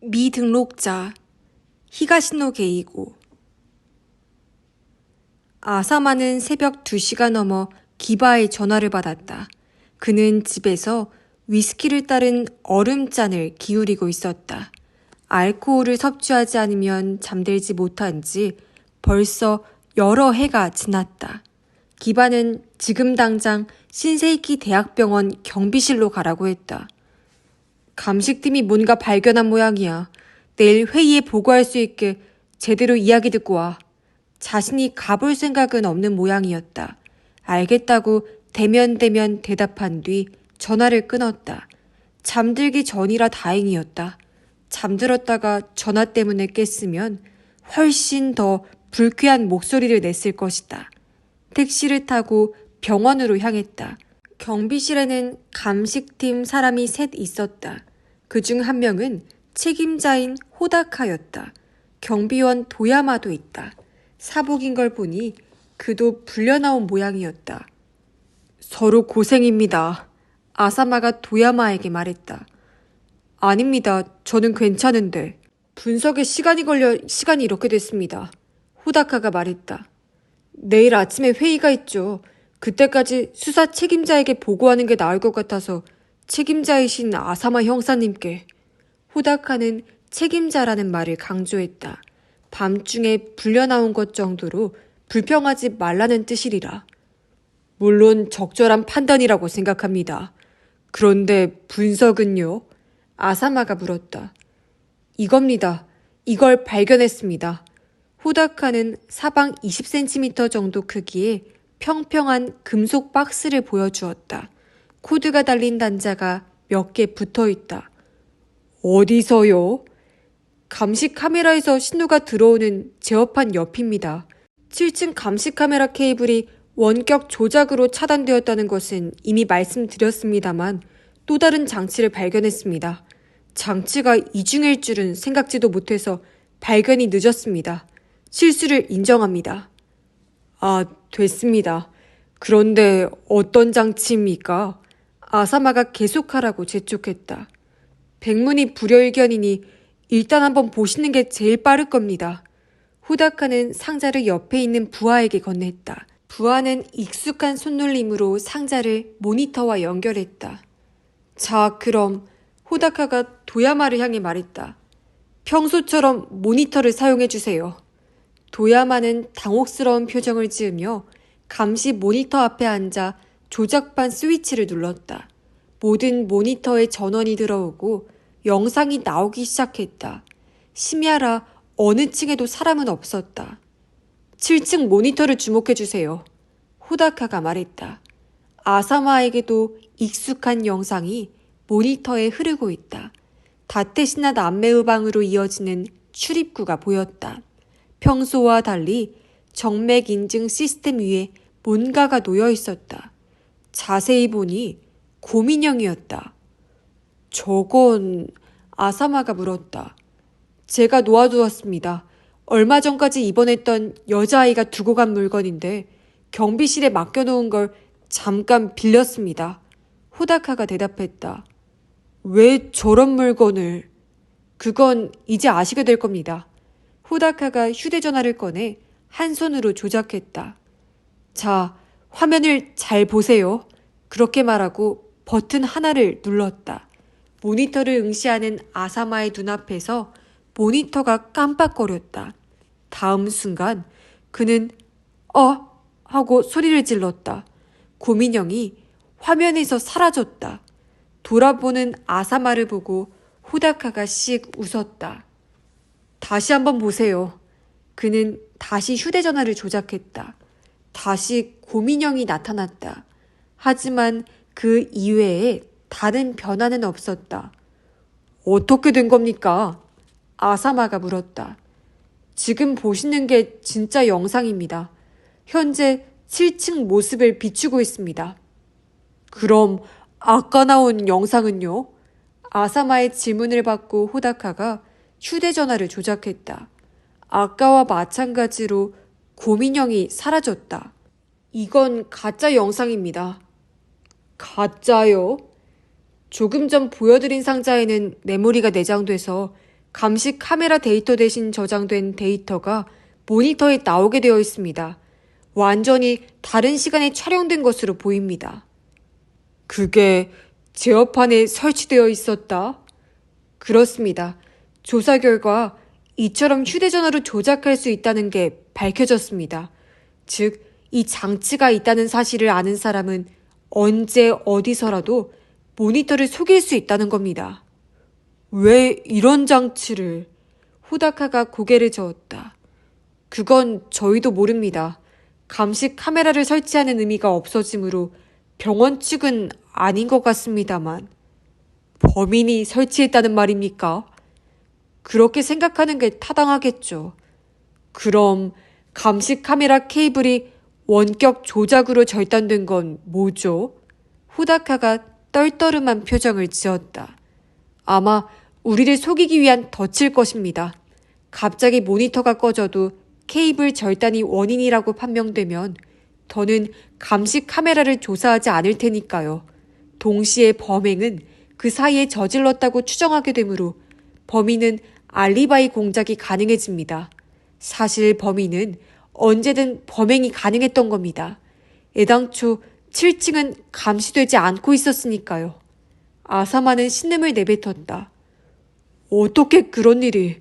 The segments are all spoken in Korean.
미등록자 히가시노 게이고. 아사마는 새벽 2시가 넘어 기바의 전화를 받았다. 그는 집에서 위스키를 따른 얼음잔을 기울이고 있었다. 알코올을 섭취하지 않으면 잠들지 못한 지 벌써 여러 해가 지났다. 기바는 지금 당장 신세이키 대학병원 경비실로 가라고 했다. 감식팀이 뭔가 발견한 모양이야. 내일 회의에 보고할 수 있게 제대로 이야기 듣고 와. 자신이 가볼 생각은 없는 모양이었다. 알겠다고 대면대면 대답한 뒤 전화를 끊었다. 잠들기 전이라 다행이었다. 잠들었다가 전화 때문에 깼으면 훨씬 더 불쾌한 목소리를 냈을 것이다. 택시를 타고 병원으로 향했다. 경비실에는 감식팀 사람이 셋 있었다. 그중 한 명은 책임자인 호다카였다. 경비원 도야마도 있다. 사복인 걸 보니 그도 불려나온 모양이었다. 서로 고생입니다. 아사마가 도야마에게 말했다. 아닙니다. 저는 괜찮은데. 분석에 시간이 걸려 시간이 이렇게 됐습니다. 호다카가 말했다. 내일 아침에 회의가 있죠. 그때까지 수사 책임자에게 보고하는 게 나을 것 같아서 책임자이신 아사마 형사님께. 호다카는 책임자라는 말을 강조했다. 밤중에 불려나온 것 정도로 불평하지 말라는 뜻이리라. 물론 적절한 판단이라고 생각합니다. 그런데 분석은요? 아사마가 물었다. 이겁니다. 이걸 발견했습니다. 호다카는 사방 20cm 정도 크기의 평평한 금속 박스를 보여주었다. 코드가 달린 단자가 몇 개 붙어 있다. 어디서요? 감시 카메라에서 신호가 들어오는 제어판 옆입니다. 7층 감시 카메라 케이블이 원격 조작으로 차단되었다는 것은 이미 말씀드렸습니다만 또 다른 장치를 발견했습니다. 장치가 이중일 줄은 생각지도 못해서 발견이 늦었습니다. 실수를 인정합니다. 아, 됐습니다. 그런데 어떤 장치입니까? 아사마가 계속하라고 재촉했다. 백문이 불여일견이니 일단 한번 보시는 게 제일 빠를 겁니다. 후다카는 상자를 옆에 있는 부하에게 건넸다. 부하는 익숙한 손놀림으로 상자를 모니터와 연결했다. 자, 그럼 호다카가 도야마를 향해 말했다. 평소처럼 모니터를 사용해주세요. 도야마는 당혹스러운 표정을 지으며 감시 모니터 앞에 앉아 조작반 스위치를 눌렀다. 모든 모니터에 전원이 들어오고 영상이 나오기 시작했다. 심야라 어느 층에도 사람은 없었다. 7층 모니터를 주목해주세요. 호다카가 말했다. 아사마에게도 익숙한 영상이 모니터에 흐르고 있다. 다테시나 남매의방으로 이어지는 출입구가 보였다. 평소와 달리 정맥 인증 시스템 위에 뭔가가 놓여 있었다. 자세히 보니 곰인형이었다. 저건... 아사마가 물었다. 제가 놓아두었습니다. 얼마 전까지 입원했던 여자아이가 두고 간 물건인데 경비실에 맡겨놓은 걸 잠깐 빌렸습니다. 호다카가 대답했다. 왜 저런 물건을... 그건 이제 아시게 될 겁니다. 호다카가 휴대전화를 꺼내 한 손으로 조작했다. 자, 화면을 잘 보세요. 그렇게 말하고 버튼 하나를 눌렀다. 모니터를 응시하는 아사마의 눈앞에서 모니터가 깜빡거렸다. 다음 순간 그는 하고 소리를 질렀다. 곰인형이 화면에서 사라졌다. 돌아보는 아사마를 보고 호다카가 씩 웃었다. 다시 한번 보세요. 그는 다시 휴대전화를 조작했다. 다시 곰인형이 나타났다. 하지만 그 이외에 다른 변화는 없었다. 어떻게 된 겁니까? 아사마가 물었다. 지금 보시는 게 진짜 영상입니다. 현재 7층 모습을 비추고 있습니다. 그럼 아까 나온 영상은요? 아사마의 질문을 받고 호다카가 휴대전화를 조작했다. 아까와 마찬가지로 곰인형이 사라졌다. 이건 가짜 영상입니다. 가짜요? 조금 전 보여드린 상자에는 메모리가 내장돼서 감식 카메라 데이터 대신 저장된 데이터가 모니터에 나오게 되어 있습니다. 완전히 다른 시간에 촬영된 것으로 보입니다. 그게 제어판에 설치되어 있었다? 그렇습니다. 조사 결과 이처럼 휴대전화로 조작할 수 있다는 게 밝혀졌습니다. 즉, 이 장치가 있다는 사실을 아는 사람은 언제 어디서라도 모니터를 속일 수 있다는 겁니다. 왜 이런 장치를? 호다카가 고개를 저었다. 그건 저희도 모릅니다. 감식 카메라를 설치하는 의미가 없어지므로 병원 측은 아닌 것 같습니다만. 범인이 설치했다는 말입니까? 그렇게 생각하는 게 타당하겠죠. 그럼 감식 카메라 케이블이 원격 조작으로 절단된 건 뭐죠? 후다카가 떨떠름한 표정을 지었다. 아마 우리를 속이기 위한 덫일 것입니다. 갑자기 모니터가 꺼져도 케이블 절단이 원인이라고 판명되면 더는 감식 카메라를 조사하지 않을 테니까요. 동시에 범행은 그 사이에 저질렀다고 추정하게 되므로 범인은 알리바이 공작이 가능해집니다. 사실 범인은 언제든 범행이 가능했던 겁니다. 애당초 7층은 감시되지 않고 있었으니까요. 아사마는 신음을 내뱉었다. 어떻게 그런 일이?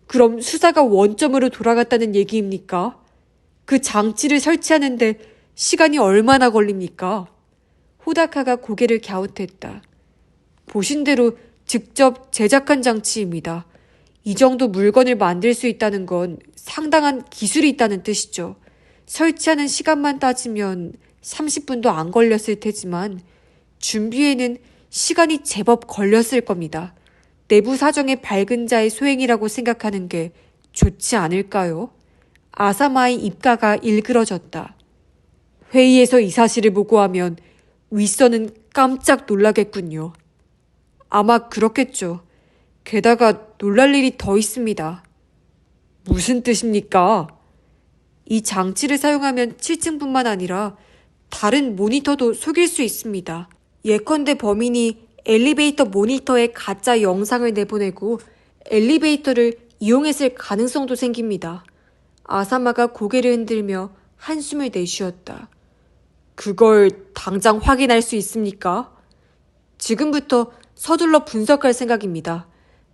그럼 수사가 원점으로 돌아갔다는 얘기입니까? 그 장치를 설치하는데 시간이 얼마나 걸립니까? 호다카가 고개를 갸웃했다. 보신 대로 직접 제작한 장치입니다. 이 정도 물건을 만들 수 있다는 건 상당한 기술이 있다는 뜻이죠. 설치하는 시간만 따지면 30분도 안 걸렸을 테지만 준비에는 시간이 제법 걸렸을 겁니다. 내부 사정의 밝은 자의 소행이라고 생각하는 게 좋지 않을까요? 아사마의 입가가 일그러졌다. 회의에서 이 사실을 보고하면 윗선은 깜짝 놀라겠군요. 아마 그렇겠죠. 게다가 놀랄 일이 더 있습니다. 무슨 뜻입니까? 이 장치를 사용하면 7층뿐만 아니라 다른 모니터도 속일 수 있습니다. 예컨대 범인이 엘리베이터 모니터에 가짜 영상을 내보내고 엘리베이터를 이용했을 가능성도 생깁니다. 아사마가 고개를 흔들며 한숨을 내쉬었다. 그걸 당장 확인할 수 있습니까? 지금부터 서둘러 분석할 생각입니다.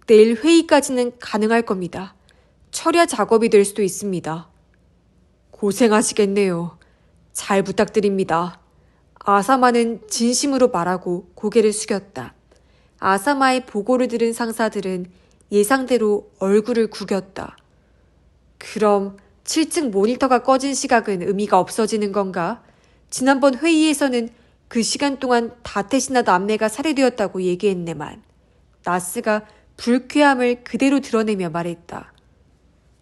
내일 회의까지는 가능할 겁니다. 철야 작업이 될 수도 있습니다. 고생하시겠네요. 잘 부탁드립니다. 아사마는 진심으로 말하고 고개를 숙였다. 아사마의 보고를 들은 상사들은 예상대로 얼굴을 구겼다. 그럼 7층 모니터가 꺼진 시각은 의미가 없어지는 건가? 지난번 회의에서는 그 시간 동안 다테시나 남매가 살해되었다고 얘기했네만. 나스가 불쾌함을 그대로 드러내며 말했다.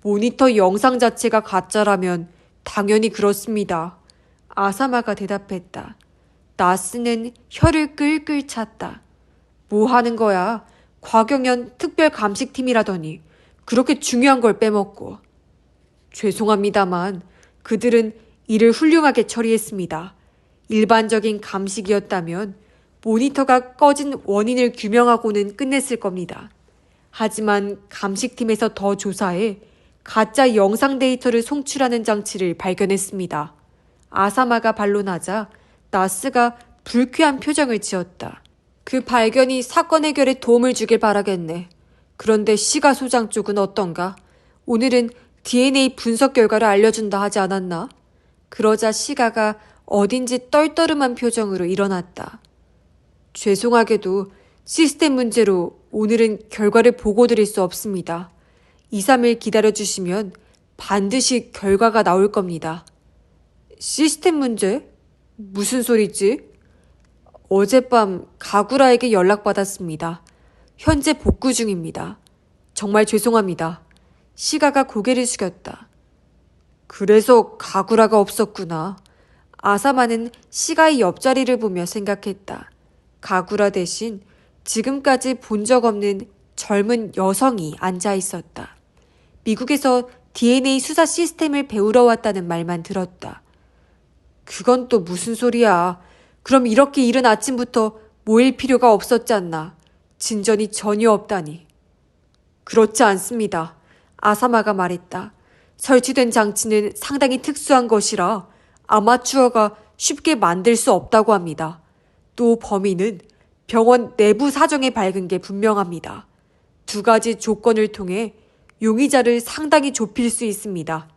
모니터 영상 자체가 가짜라면 당연히 그렇습니다. 아사마가 대답했다. 나스는 혀를 끌끌 찼다. 뭐 하는 거야? 과경연 특별감식팀이라더니 그렇게 중요한 걸 빼먹고. 죄송합니다만 그들은 일을 훌륭하게 처리했습니다. 일반적인 감식이었다면 모니터가 꺼진 원인을 규명하고는 끝냈을 겁니다. 하지만 감식팀에서 더 조사해 가짜 영상 데이터를 송출하는 장치를 발견했습니다. 아사마가 반론하자 나스가 불쾌한 표정을 지었다. 그 발견이 사건 해결에 도움을 주길 바라겠네. 그런데 시가 소장 쪽은 어떤가? 오늘은 DNA 분석 결과를 알려준다 하지 않았나? 그러자 시가가 어딘지 떨떠름한 표정으로 일어났다. 죄송하게도 시스템 문제로 오늘은 결과를 보고드릴 수 없습니다. 2, 3일 기다려주시면 반드시 결과가 나올 겁니다. 시스템 문제? 무슨 소리지? 어젯밤 가구라에게 연락받았습니다. 현재 복구 중입니다. 정말 죄송합니다. 시가가 고개를 숙였다. 그래서 가구라가 없었구나. 아사마는 시가의 옆자리를 보며 생각했다. 가구라 대신 지금까지 본 적 없는 젊은 여성이 앉아 있었다. 미국에서 DNA 수사 시스템을 배우러 왔다는 말만 들었다. 그건 또 무슨 소리야. 그럼 이렇게 이른 아침부터 모일 필요가 없었지 않나. 진전이 전혀 없다니. 그렇지 않습니다. 아사마가 말했다. 설치된 장치는 상당히 특수한 것이라 아마추어가 쉽게 만들 수 없다고 합니다. 또 범인은 병원 내부 사정에 밝은 게 분명합니다. 두 가지 조건을 통해 용의자를 상당히 좁힐 수 있습니다.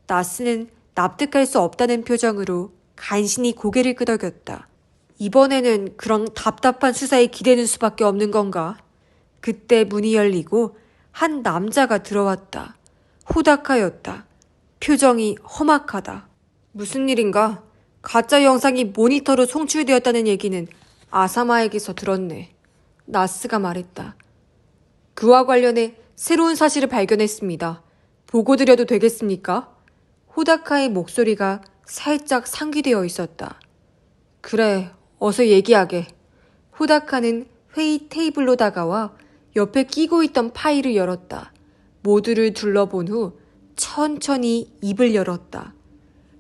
나스는 납득할 수 없다는 표정으로 간신히 고개를 끄덕였다. 이번에는 그런 답답한 수사에 기대는 수밖에 없는 건가? 그때 문이 열리고 한 남자가 들어왔다. 호다카였다. 표정이 험악하다. 무슨 일인가? 가짜 영상이 모니터로 송출되었다는 얘기는 아사마에게서 들었네. 나스가 말했다. 그와 관련해 새로운 사실을 발견했습니다. 보고 드려도 되겠습니까? 호다카의 목소리가 살짝 상기되어 있었다. 그래, 어서 얘기하게. 호다카는 회의 테이블로 다가와 옆에 끼고 있던 파일을 열었다. 모두를 둘러본 후 천천히 입을 열었다.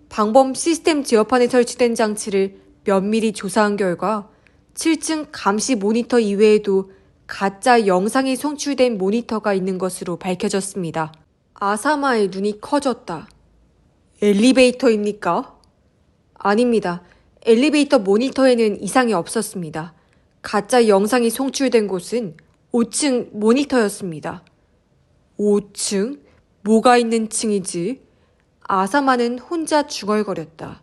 방범 시스템 제어판에 설치된 장치를 면밀히 조사한 결과 7층 감시 모니터 이외에도 가짜 영상이 송출된 모니터가 있는 것으로 밝혀졌습니다. 아사마의 눈이 커졌다. 엘리베이터입니까? 아닙니다. 엘리베이터 모니터에는 이상이 없었습니다. 가짜 영상이 송출된 곳은 5층 모니터였습니다. 5층? 뭐가 있는 층이지? 아사마는 혼자 중얼거렸다.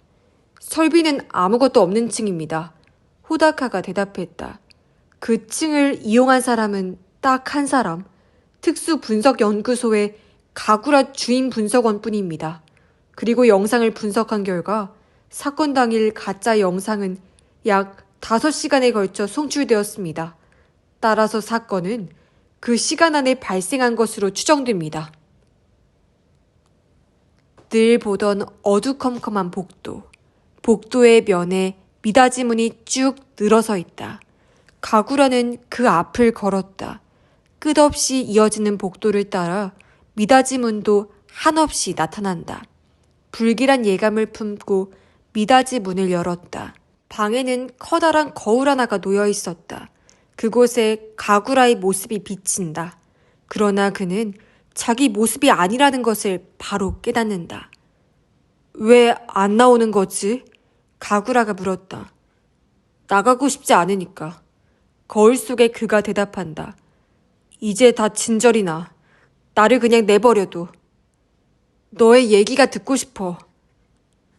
설비는 아무것도 없는 층입니다. 호다카가 대답했다. 그 층을 이용한 사람은 딱 한 사람, 특수분석연구소의 가구라 주임 분석원뿐입니다. 그리고 영상을 분석한 결과 사건 당일 가짜 영상은 약 5시간에 걸쳐 송출되었습니다. 따라서 사건은 그 시간 안에 발생한 것으로 추정됩니다. 늘 보던 어두컴컴한 복도. 복도의 면에 미닫이문이 쭉 늘어서 있다. 가구라는 그 앞을 걸었다. 끝없이 이어지는 복도를 따라 미닫이문도 한없이 나타난다. 불길한 예감을 품고 미닫이 문을 열었다. 방에는 커다란 거울 하나가 놓여 있었다. 그곳에 가구라의 모습이 비친다. 그러나 그는 자기 모습이 아니라는 것을 바로 깨닫는다. 왜 안 나오는 거지? 가구라가 물었다. 나가고 싶지 않으니까. 거울 속에 그가 대답한다. 이제 다 진절이 나. 나를 그냥 내버려둬. 너의 얘기가 듣고 싶어.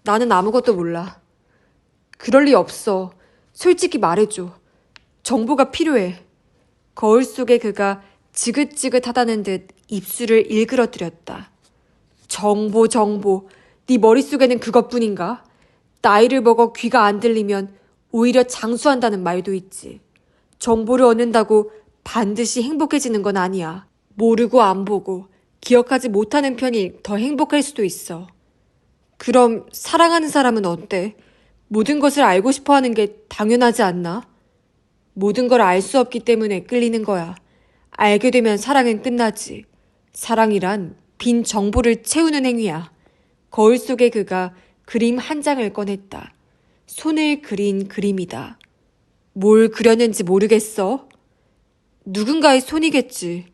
나는 아무것도 몰라. 그럴 리 없어. 솔직히 말해줘. 정보가 필요해. 거울 속에 그가 지긋지긋하다는 듯 입술을 일그러뜨렸다. 정보. 네 머릿속에는 그것뿐인가? 나이를 먹어 귀가 안 들리면 오히려 장수한다는 말도 있지. 정보를 얻는다고 반드시 행복해지는 건 아니야. 모르고 안 보고 기억하지 못하는 편이 더 행복할 수도 있어. 그럼 사랑하는 사람은 어때? 모든 것을 알고 싶어 하는 게 당연하지 않나? 모든 걸 알 수 없기 때문에 끌리는 거야. 알게 되면 사랑은 끝나지. 사랑이란 빈 정보를 채우는 행위야. 거울 속에 그가 그림 한 장을 꺼냈다. 손을 그린 그림이다. 뭘 그렸는지 모르겠어? 누군가의 손이겠지.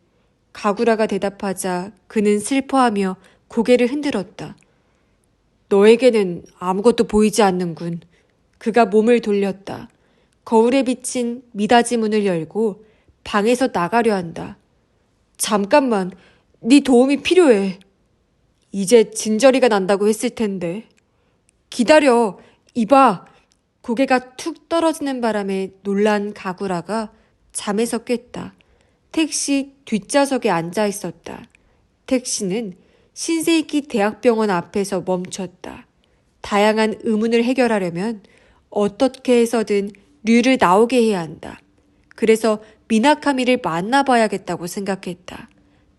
가구라가 대답하자 그는 슬퍼하며 고개를 흔들었다. 너에게는 아무것도 보이지 않는군. 그가 몸을 돌렸다. 거울에 비친 미닫이 문을 열고 방에서 나가려 한다. 잠깐만, 네 도움이 필요해. 이제 진저리가 난다고 했을 텐데. 기다려, 이봐. 고개가 툭 떨어지는 바람에 놀란 가구라가 잠에서 깼다. 택시 뒷좌석에 앉아 있었다. 택시는 신세이키 대학병원 앞에서 멈췄다. 다양한 의문을 해결하려면 어떻게 해서든 류를 나오게 해야 한다. 그래서 미나카미를 만나봐야겠다고 생각했다.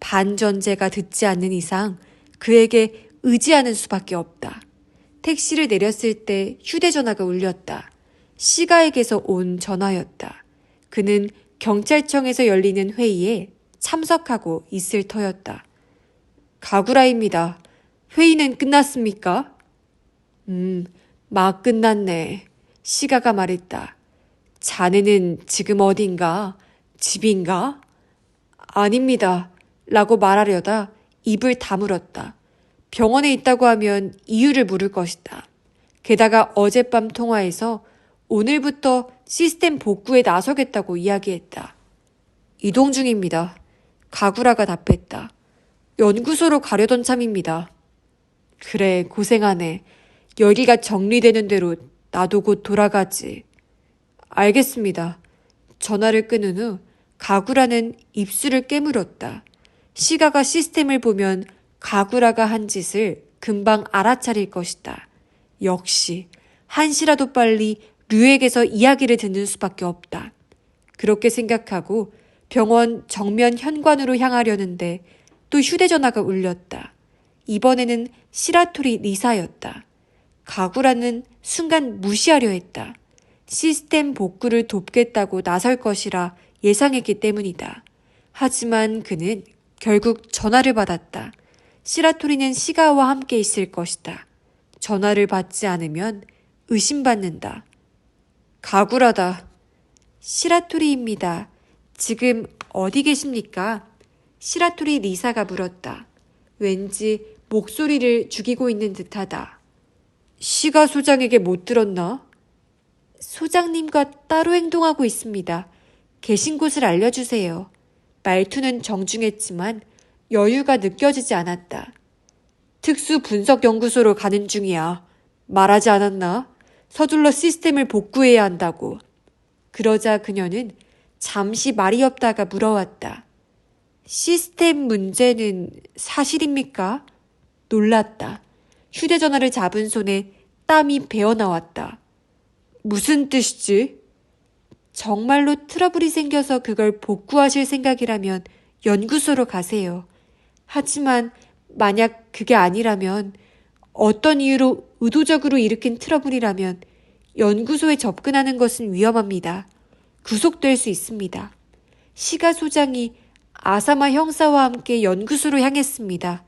반전제가 듣지 않는 이상 그에게 의지하는 수밖에 없다. 택시를 내렸을 때 휴대전화가 울렸다. 시가에게서 온 전화였다. 그는 경찰청에서 열리는 회의에 참석하고 있을 터였다. 가구라입니다. 회의는 끝났습니까? 막 끝났네. 시가가 말했다. 자네는 지금 어딘가? 집인가? 아닙니다. 라고 말하려다 입을 다물었다. 병원에 있다고 하면 이유를 물을 것이다. 게다가 어젯밤 통화에서 오늘부터 시스템 복구에 나서겠다고 이야기했다. 이동 중입니다. 가구라가 답했다. 연구소로 가려던 참입니다. 그래, 고생하네. 여기가 정리되는 대로 나도 곧 돌아가지. 알겠습니다. 전화를 끊은 후 가구라는 입술을 깨물었다. 시가가 시스템을 보면 가구라가 한 짓을 금방 알아차릴 것이다. 역시 한시라도 빨리 류에게서 이야기를 듣는 수밖에 없다. 그렇게 생각하고 병원 정면 현관으로 향하려는데 또 휴대전화가 울렸다. 이번에는 시라토리 리사였다. 가구라는 순간 무시하려 했다. 시스템 복구를 돕겠다고 나설 것이라 예상했기 때문이다. 하지만 그는 결국 전화를 받았다. 시라토리는 시가와 함께 있을 것이다. 전화를 받지 않으면 의심받는다. 가구라다. 시라토리입니다. 지금 어디 계십니까? 시라토리 리사가 물었다. 왠지 목소리를 죽이고 있는 듯하다. 시가 소장에게 못 들었나? 소장님과 따로 행동하고 있습니다. 계신 곳을 알려주세요. 말투는 정중했지만 여유가 느껴지지 않았다. 특수 분석 연구소로 가는 중이야. 말하지 않았나? 서둘러 시스템을 복구해야 한다고. 그러자 그녀는 잠시 말이 없다가 물어왔다. 시스템 문제는 사실입니까? 놀랐다. 휴대전화를 잡은 손에 땀이 배어나왔다. 무슨 뜻이지? 정말로 트러블이 생겨서 그걸 복구하실 생각이라면 연구소로 가세요. 하지만 만약 그게 아니라면, 어떤 이유로 의도적으로 일으킨 트러블이라면 연구소에 접근하는 것은 위험합니다. 구속될 수 있습니다. 시가 소장이 아사마 형사와 함께 연구소로 향했습니다.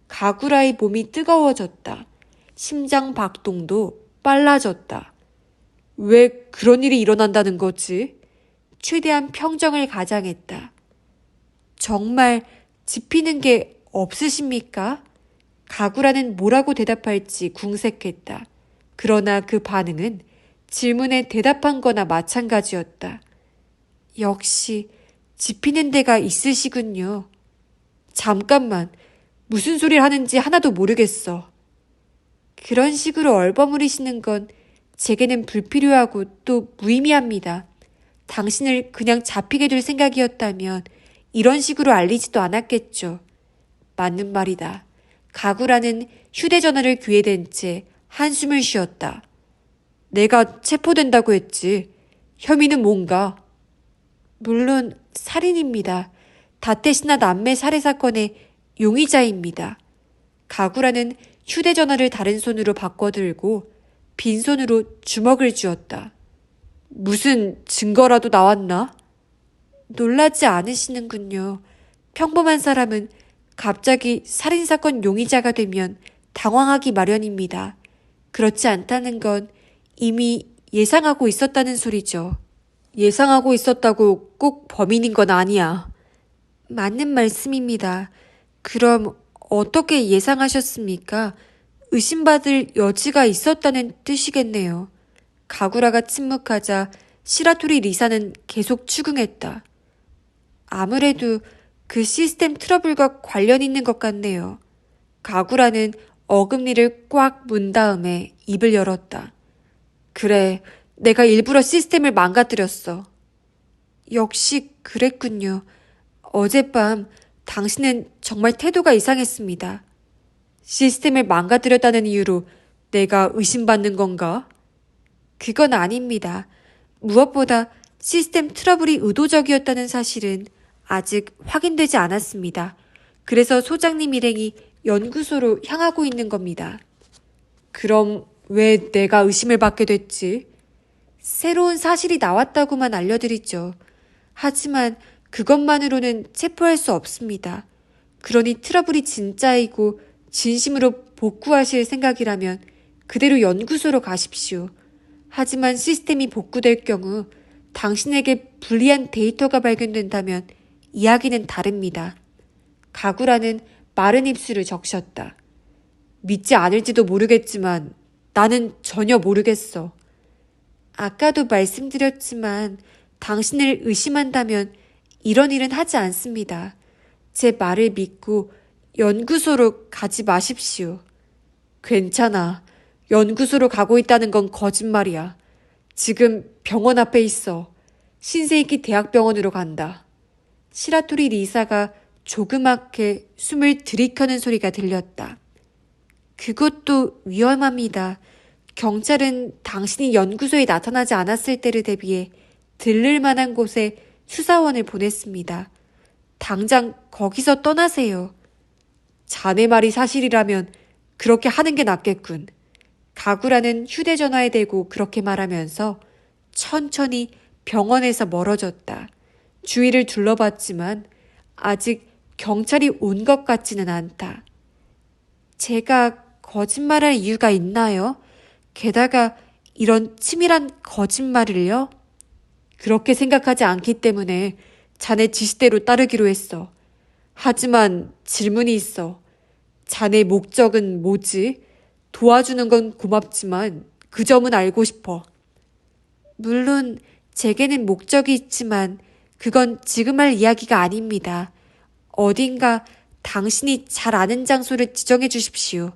가구라의 몸이 뜨거워졌다. 심장 박동도 빨라졌다. 왜 그런 일이 일어난다는 거지? 최대한 평정을 가장했다. 정말 짚히는 게 없으십니까? 가구라는 뭐라고 대답할지 궁색했다. 그러나 그 반응은 질문에 대답한 거나 마찬가지였다. 역시 짚히는 데가 있으시군요. 잠깐만, 무슨 소리를 하는지 하나도 모르겠어. 그런 식으로 얼버무리시는 건 제게는 불필요하고 또 무의미합니다. 당신을 그냥 잡히게 둘 생각이었다면 이런 식으로 알리지도 않았겠죠. 맞는 말이다. 가구라는 휴대전화를 귀에 댄 채 한숨을 쉬었다. 내가 체포된다고 했지. 혐의는 뭔가? 물론 살인입니다. 다테시나 남매 살해 사건의 용의자입니다. 가구라는 휴대전화를 다른 손으로 바꿔들고 빈손으로 주먹을 쥐었다. 무슨 증거라도 나왔나? 놀라지 않으시는군요. 평범한 사람은 갑자기 살인사건 용의자가 되면 당황하기 마련입니다. 그렇지 않다는 건 이미 예상하고 있었다는 소리죠. 예상하고 있었다고 꼭 범인인 건 아니야. 맞는 말씀입니다. 그럼 어떻게 예상하셨습니까? 의심받을 여지가 있었다는 뜻이겠네요. 가구라가 침묵하자 시라토리 리사는 계속 추궁했다. 아무래도 그 시스템 트러블과 관련 있는 것 같네요. 가구라는 어금니를 꽉 문 다음에 입을 열었다. 그래, 내가 일부러 시스템을 망가뜨렸어. 역시 그랬군요. 어젯밤 당신은 정말 태도가 이상했습니다. 시스템을 망가뜨렸다는 이유로 내가 의심받는 건가? 그건 아닙니다. 무엇보다 시스템 트러블이 의도적이었다는 사실은 아직 확인되지 않았습니다. 그래서 소장님 일행이 연구소로 향하고 있는 겁니다. 그럼 왜 내가 의심을 받게 됐지? 새로운 사실이 나왔다고만 알려드리죠. 하지만 그것만으로는 체포할 수 없습니다. 그러니 트러블이 진짜이고 진심으로 복구하실 생각이라면 그대로 연구소로 가십시오. 하지만 시스템이 복구될 경우 당신에게 불리한 데이터가 발견된다면 이야기는 다릅니다. 가구라는 마른 입술을 적셨다. 믿지 않을지도 모르겠지만 나는 전혀 모르겠어. 아까도 말씀드렸지만 당신을 의심한다면 이런 일은 하지 않습니다. 제 말을 믿고 연구소로 가지 마십시오. 괜찮아. 연구소로 가고 있다는 건 거짓말이야. 지금 병원 앞에 있어. 신세이키 대학병원으로 간다. 시라토리 리사가 조그맣게 숨을 들이켜는 소리가 들렸다. 그것도 위험합니다. 경찰은 당신이 연구소에 나타나지 않았을 때를 대비해 들를 만한 곳에 수사원을 보냈습니다. 당장 거기서 떠나세요. 자네 말이 사실이라면 그렇게 하는 게 낫겠군. 가구라는 휴대전화에 대고 그렇게 말하면서 천천히 병원에서 멀어졌다. 주위를 둘러봤지만 아직 경찰이 온 것 같지는 않다. 제가 거짓말할 이유가 있나요? 게다가 이런 치밀한 거짓말을요? 그렇게 생각하지 않기 때문에 자네 지시대로 따르기로 했어. 하지만 질문이 있어. 자네 목적은 뭐지? 도와주는 건 고맙지만 그 점은 알고 싶어. 물론 제게는 목적이 있지만 그건 지금 할 이야기가 아닙니다. 어딘가 당신이 잘 아는 장소를 지정해 주십시오.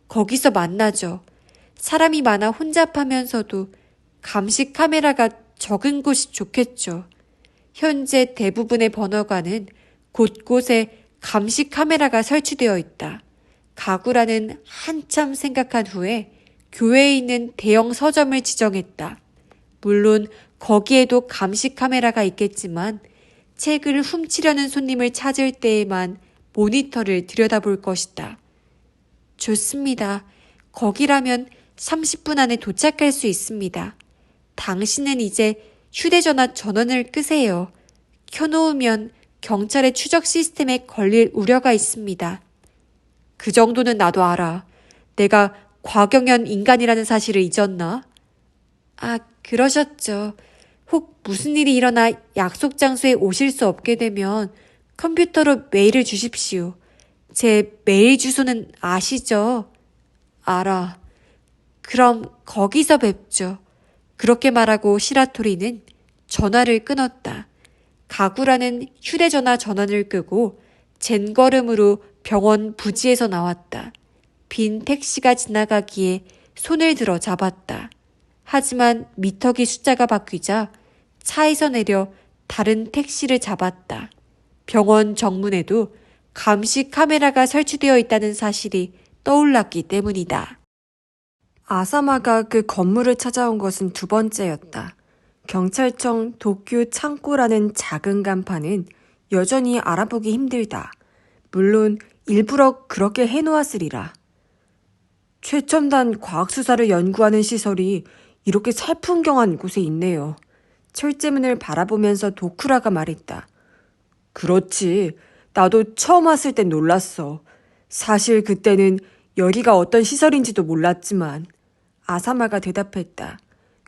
거기서 만나죠. 사람이 많아 혼잡하면서도 감시 카메라가 적은 곳이 좋겠죠. 현재 대부분의 번화가는 곳곳에 감시 카메라가 설치되어 있다. 가구라는 한참 생각한 후에 교외에 있는 대형 서점을 지정했다. 물론 거기에도 감시 카메라가 있겠지만 책을 훔치려는 손님을 찾을 때에만 모니터를 들여다볼 것이다. 좋습니다. 거기라면 30분 안에 도착할 수 있습니다. 당신은 이제 휴대전화 전원을 끄세요. 켜놓으면 경찰의 추적 시스템에 걸릴 우려가 있습니다. 그 정도는 나도 알아. 내가 과경연 인간이라는 사실을 잊었나? 아, 그러셨죠. 혹 무슨 일이 일어나 약속 장소에 오실 수 없게 되면 컴퓨터로 메일을 주십시오. 제 메일 주소는 아시죠? 알아. 그럼 거기서 뵙죠. 그렇게 말하고 시라토리는 전화를 끊었다. 가구라는 휴대전화 전원을 끄고 젠걸음으로 병원 부지에서 나왔다. 빈 택시가 지나가기에 손을 들어 잡았다. 하지만 미터기 숫자가 바뀌자 차에서 내려 다른 택시를 잡았다. 병원 정문에도 감시 카메라가 설치되어 있다는 사실이 떠올랐기 때문이다. 아사마가 그 건물을 찾아온 것은 두 번째였다. 경찰청 도쿄 창고라는 작은 간판은 여전히 알아보기 힘들다. 물론 일부러 그렇게 해놓았으리라. 최첨단 과학수사를 연구하는 시설이 이렇게 살풍경한 곳에 있네요. 철제문을 바라보면서 도쿠라가 말했다. 그렇지. 나도 처음 왔을 땐 놀랐어. 사실 그때는 여기가 어떤 시설인지도 몰랐지만. 아사마가 대답했다.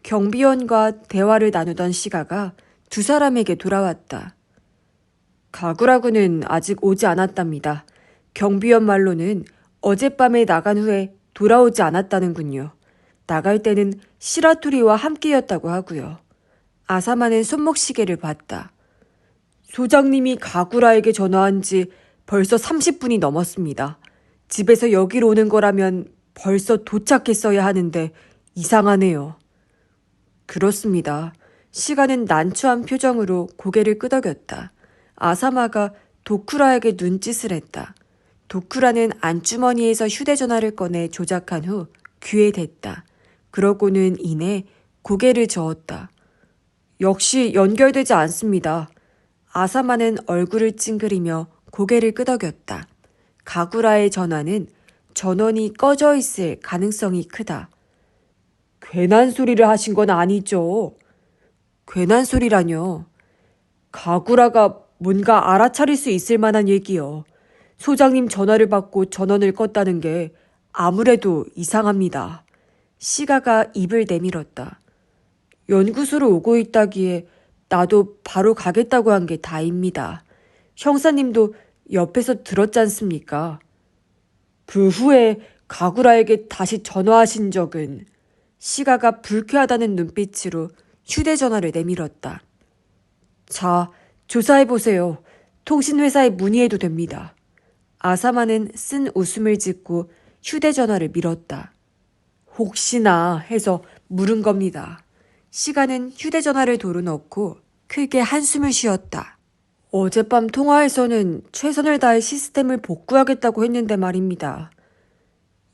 경비원과 대화를 나누던 시가가 두 사람에게 돌아왔다. 가구라고는 아직 오지 않았답니다. 경비원 말로는 어젯밤에 나간 후에 돌아오지 않았다는군요. 나갈 때는 시라토리와 함께였다고 하고요. 아사마는 손목시계를 봤다. 소장님이 가구라에게 전화한 지 벌써 30분이 넘었습니다. 집에서 여기로 오는 거라면 벌써 도착했어야 하는데 이상하네요. 그렇습니다. 시간은 난처한 표정으로 고개를 끄덕였다. 아사마가 도쿠라에게 눈짓을 했다. 도쿠라는 안주머니에서 휴대전화를 꺼내 조작한 후 귀에 댔다. 그러고는 이내 고개를 저었다. 역시 연결되지 않습니다. 아사마는 얼굴을 찡그리며 고개를 끄덕였다. 가구라의 전화는 전원이 꺼져 있을 가능성이 크다. 괜한 소리를 하신 건 아니죠? 괜한 소리라뇨. 가구라가 뭔가 알아차릴 수 있을 만한 얘기요. 소장님 전화를 받고 전원을 껐다는 게 아무래도 이상합니다. 시가가 입을 내밀었다. 연구소로 오고 있다기에 나도 바로 가겠다고 한 게 다입니다. 형사님도 옆에서 들었지 않습니까? 그 후에 가구라에게 다시 전화하신 적은? 시가가 불쾌하다는 눈빛으로 휴대전화를 내밀었다. 자, 조사해보세요. 통신회사에 문의해도 됩니다. 아사마는 쓴 웃음을 짓고 휴대전화를 밀었다. 혹시나 해서 물은 겁니다. 시가는 휴대전화를 도로 넣고 크게 한숨을 쉬었다. 어젯밤 통화에서는 최선을 다해 시스템을 복구하겠다고 했는데 말입니다.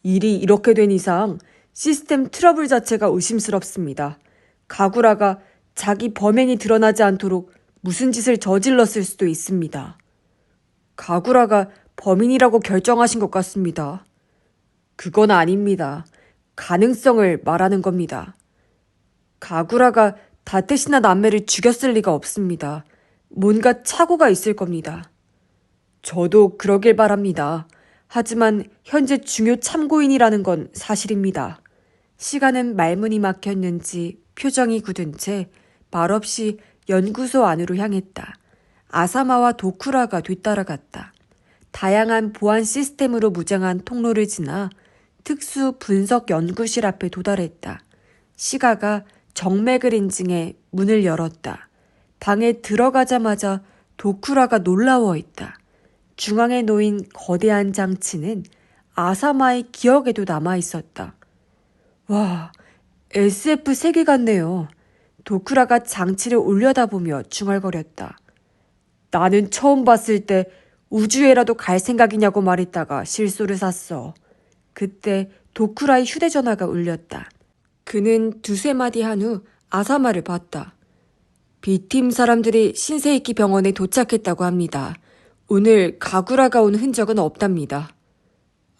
일이 이렇게 된 이상 시스템 트러블 자체가 의심스럽습니다. 가구라가 자기 범행이 드러나지 않도록 무슨 짓을 저질렀을 수도 있습니다. 가구라가 범인이라고 결정하신 것 같습니다. 그건 아닙니다. 가능성을 말하는 겁니다. 가구라가 다테시나 남매를 죽였을 리가 없습니다. 뭔가 착오가 있을 겁니다. 저도 그러길 바랍니다. 하지만 현재 중요 참고인이라는 건 사실입니다. 시간은 말문이 막혔는지 표정이 굳은 채 말없이 연구소 안으로 향했다. 아사마와 도쿠라가 뒤따라갔다. 다양한 보안 시스템으로 무장한 통로를 지나 특수 분석 연구실 앞에 도달했다. 시가가 정맥을 인증해 문을 열었다. 방에 들어가자마자 도쿠라가 놀라워했다. 중앙에 놓인 거대한 장치는 아사마의 기억에도 남아있었다. 와, SF 세계 같네요. 도쿠라가 장치를 올려다보며 중얼거렸다. 나는 처음 봤을 때 우주에라도 갈 생각이냐고 말했다가 실소를 샀어. 그때 도쿠라의 휴대전화가 울렸다. 그는 두세 마디 한 후 아사마를 봤다. B팀 사람들이 신세이키 병원에 도착했다고 합니다. 오늘 가구라가 온 흔적은 없답니다.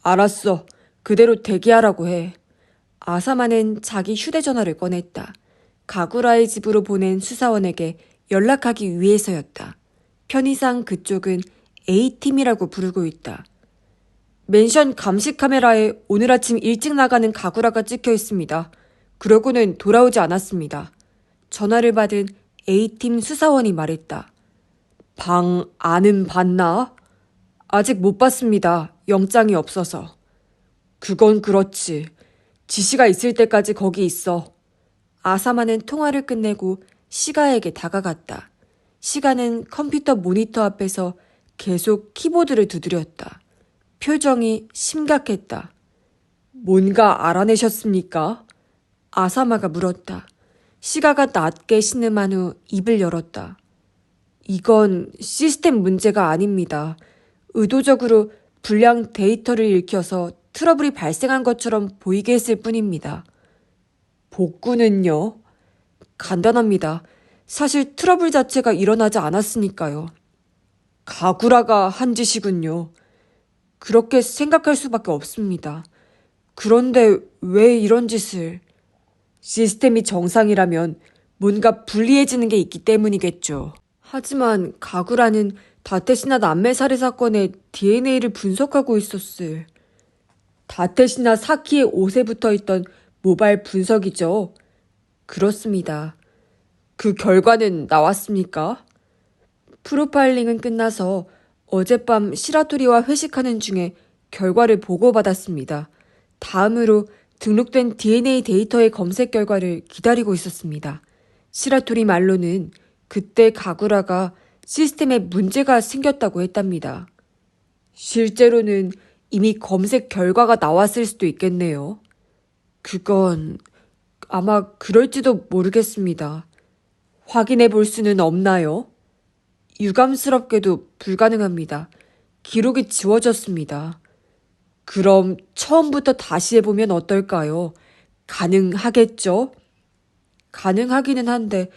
알았어. 그대로 대기하라고 해. 아사마는 자기 휴대전화를 꺼냈다. 가구라의 집으로 보낸 수사원에게 연락하기 위해서였다. 편의상 그쪽은 A팀이라고 부르고 있다. 맨션 감시 카메라에 오늘 아침 일찍 나가는 가구라가 찍혀 있습니다. 그러고는 돌아오지 않았습니다. 전화를 받은 A팀 수사원이 말했다. 방 안은 봤나? 아직 못 봤습니다. 영장이 없어서. 그건 그렇지. 지시가 있을 때까지 거기 있어. 아사마는 통화를 끝내고 시가에게 다가갔다. 시가는 컴퓨터 모니터 앞에서 계속 키보드를 두드렸다. 표정이 심각했다. 뭔가 알아내셨습니까? 아사마가 물었다. 시가가 낮게 신음한 후 입을 열었다. 이건 시스템 문제가 아닙니다. 의도적으로 불량 데이터를 읽혀서 트러블이 발생한 것처럼 보이게 했을 뿐입니다. 복구는요? 간단합니다. 사실 트러블 자체가 일어나지 않았으니까요. 가구라가 한 짓이군요. 그렇게 생각할 수밖에 없습니다. 그런데 왜 이런 짓을? 시스템이 정상이라면 뭔가 불리해지는 게 있기 때문이겠죠. 하지만 가구라는 다테시나 남매 살해 사건의 DNA를 분석하고 있었을. 다테시나 사키의 옷에 붙어있던 모바일 분석이죠. 그렇습니다. 그 결과는 나왔습니까? 프로파일링은 끝나서 어젯밤 시라토리와 회식하는 중에 결과를 보고받았습니다. 다음으로 등록된 DNA 데이터의 검색 결과를 기다리고 있었습니다. 시라토리 말로는 그때 가구라가 시스템에 문제가 생겼다고 했답니다. 실제로는 이미 검색 결과가 나왔을 수도 있겠네요. 그건 아마 그럴지도 모르겠습니다. 확인해 볼 수는 없나요? 유감스럽게도 불가능합니다. 기록이 지워졌습니다. 그럼 처음부터 다시 해보면 어떨까요? 가능하겠죠? 가능하기는 한데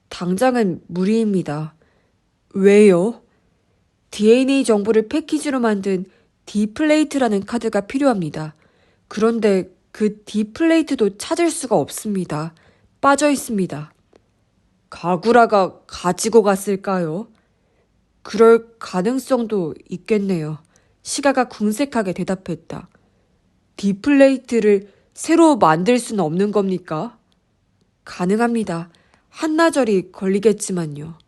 당장은 무리입니다. 왜요? DNA 정보를 패키지로 만든 D플레이트라는 카드가 필요합니다. 그런데 그 D플레이트도 찾을 수가 없습니다. 빠져 있습니다. 가구라가 가지고 갔을까요? 그럴 가능성도 있겠네요. 시가가 궁색하게 대답했다. D플레이트를 새로 만들 수는 없는 겁니까? 가능합니다. 한나절이 걸리겠지만요.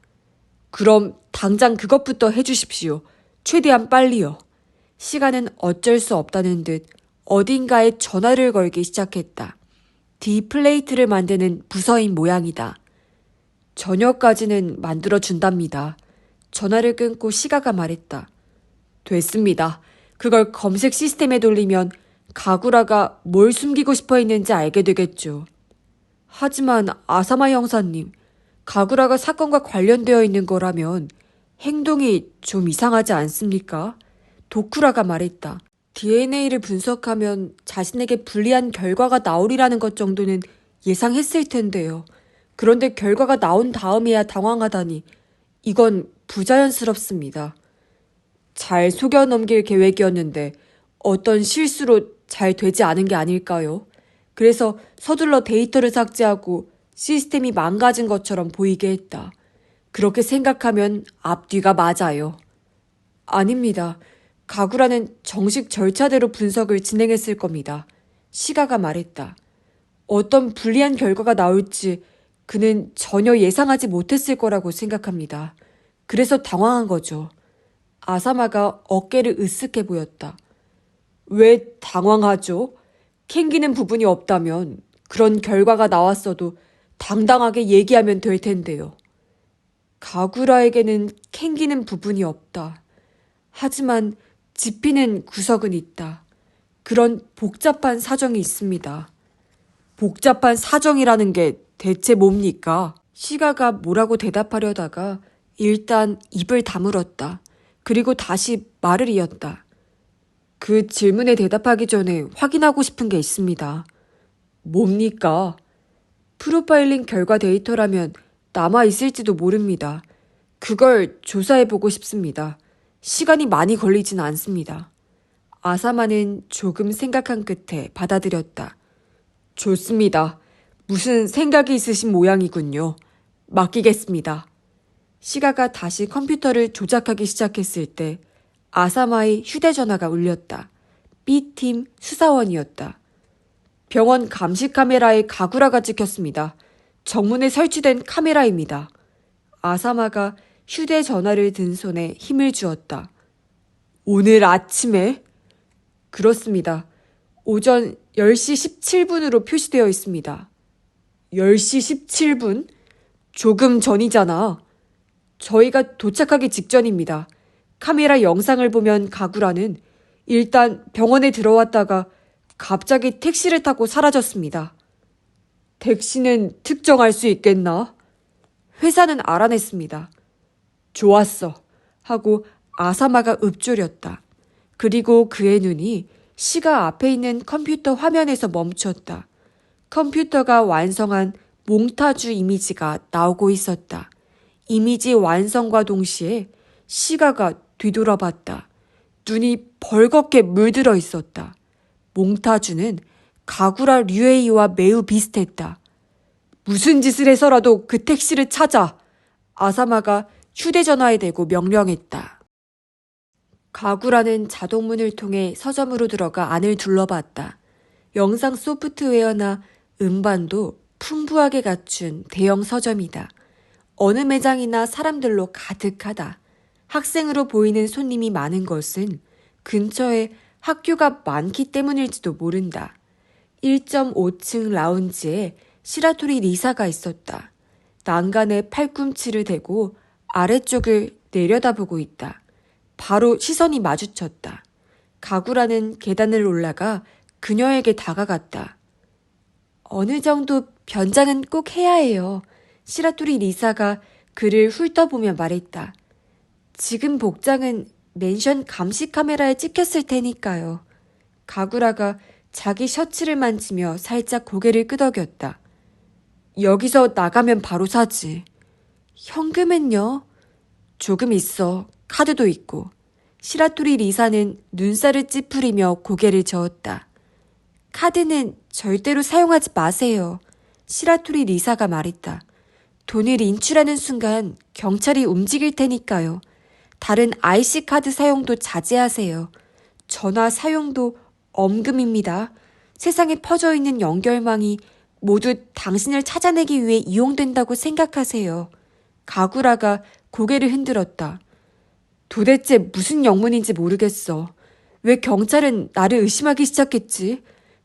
그럼 당장 그것부터 해주십시오. 최대한 빨리요. 시가는 어쩔 수 없다는 듯 어딘가에 전화를 걸기 시작했다. 디플레이트를 만드는 부서인 모양이다. 저녁까지는 만들어준답니다. 전화를 끊고 시가가 말했다. 됐습니다. 그걸 검색 시스템에 돌리면 가구라가 뭘 숨기고 싶어 했는지 알게 되겠죠. 하지만 아사마 형사님, 가구라가 사건과 관련되어 있는 거라면 행동이 좀 이상하지 않습니까? 도쿠라가 말했다. DNA를 분석하면 자신에게 불리한 결과가 나오리라는 것 정도는 예상했을 텐데요. 그런데 결과가 나온 다음에야 당황하다니 이건 부자연스럽습니다. 잘 속여 넘길 계획이었는데 어떤 실수로 잘 되지 않은 게 아닐까요? 그래서 서둘러 데이터를 삭제하고 시스템이 망가진 것처럼 보이게 했다. 그렇게 생각하면 앞뒤가 맞아요. 아닙니다. 가구라는 정식 절차대로 분석을 진행했을 겁니다. 시가가 말했다. 어떤 불리한 결과가 나올지 그는 전혀 예상하지 못했을 거라고 생각합니다. 그래서 당황한 거죠. 아사마가 어깨를 으쓱해 보였다. 왜 당황하죠? 캥기는 부분이 없다면 그런 결과가 나왔어도 당당하게 얘기하면 될 텐데요. 가구라에게는 캥기는 부분이 없다. 하지만 짚히는 구석은 있다. 그런 복잡한 사정이 있습니다. 복잡한 사정이라는 게 대체 뭡니까? 시가가 뭐라고 대답하려다가 일단 입을 다물었다. 그리고 다시 말을 이었다. 그 질문에 대답하기 전에 확인하고 싶은 게 있습니다. 뭡니까? 프로파일링 결과 데이터라면 남아있을지도 모릅니다. 그걸 조사해보고 싶습니다. 시간이 많이 걸리진 않습니다. 아사마는 조금 생각한 끝에 받아들였다. 좋습니다. 무슨 생각이 있으신 모양이군요. 맡기겠습니다. 시가가 다시 컴퓨터를 조작하기 시작했을 때 아사마의 휴대전화가 울렸다. B팀 수사원이었다. 병원 감시 카메라에 가구라가 찍혔습니다. 정문에 설치된 카메라입니다. 아사마가 휴대전화를 든 손에 힘을 주었다. 오늘 아침에? 그렇습니다. 오전 10시 17분으로 표시되어 있습니다. 10시 17분? 조금 전이잖아. 저희가 도착하기 직전입니다. 카메라 영상을 보면 가구라는 일단 병원에 들어왔다가 갑자기 택시를 타고 사라졌습니다. 택시는 특정할 수 있겠나? 회사는 알아냈습니다. 좋았어. 하고 아사마가 읊조렸다. 그리고 그의 눈이 시가 앞에 있는 컴퓨터 화면에서 멈췄다. 컴퓨터가 완성한 몽타주 이미지가 나오고 있었다. 이미지 완성과 동시에 시가가 뒤돌아봤다. 눈이 벌겋게 물들어 있었다. 몽타주는 가구라 류에이와 매우 비슷했다. 무슨 짓을 해서라도 그 택시를 찾아! 아사마가 휴대전화에 대고 명령했다. 가구라는 자동문을 통해 서점으로 들어가 안을 둘러봤다. 영상 소프트웨어나 음반도 풍부하게 갖춘 대형 서점이다. 어느 매장이나 사람들로 가득하다. 학생으로 보이는 손님이 많은 것은 근처에 학교가 많기 때문일지도 모른다. 1.5층 라운지에 시라토리 리사가 있었다. 난간에 팔꿈치를 대고 아래쪽을 내려다보고 있다. 바로 시선이 마주쳤다. 가구라는 계단을 올라가 그녀에게 다가갔다. 어느 정도 변장은 꼭 해야 해요. 시라토리 리사가 그를 훑어보며 말했다. 지금 복장은 맨션 감시 카메라에 찍혔을 테니까요. 가구라가 자기 셔츠를 만지며 살짝 고개를 끄덕였다. 여기서 나가면 바로 사지. 현금은요? 조금 있어. 카드도 있고. 시라토리 리사는 눈살을 찌푸리며 고개를 저었다. 카드는 절대로 사용하지 마세요. 시라토리 리사가 말했다. 돈을 인출하는 순간 경찰이 움직일 테니까요. 다른 IC카드 사용도 자제하세요. 전화 사용도 엄금입니다. 세상에 퍼져 있는 연결망이 모두 당신을 찾아내기 위해 이용된다고 생각하세요. 가구라가 고개를 흔들었다. 도대체 무슨 영문인지 모르겠어. 왜 경찰은 나를 의심하기 시작했지?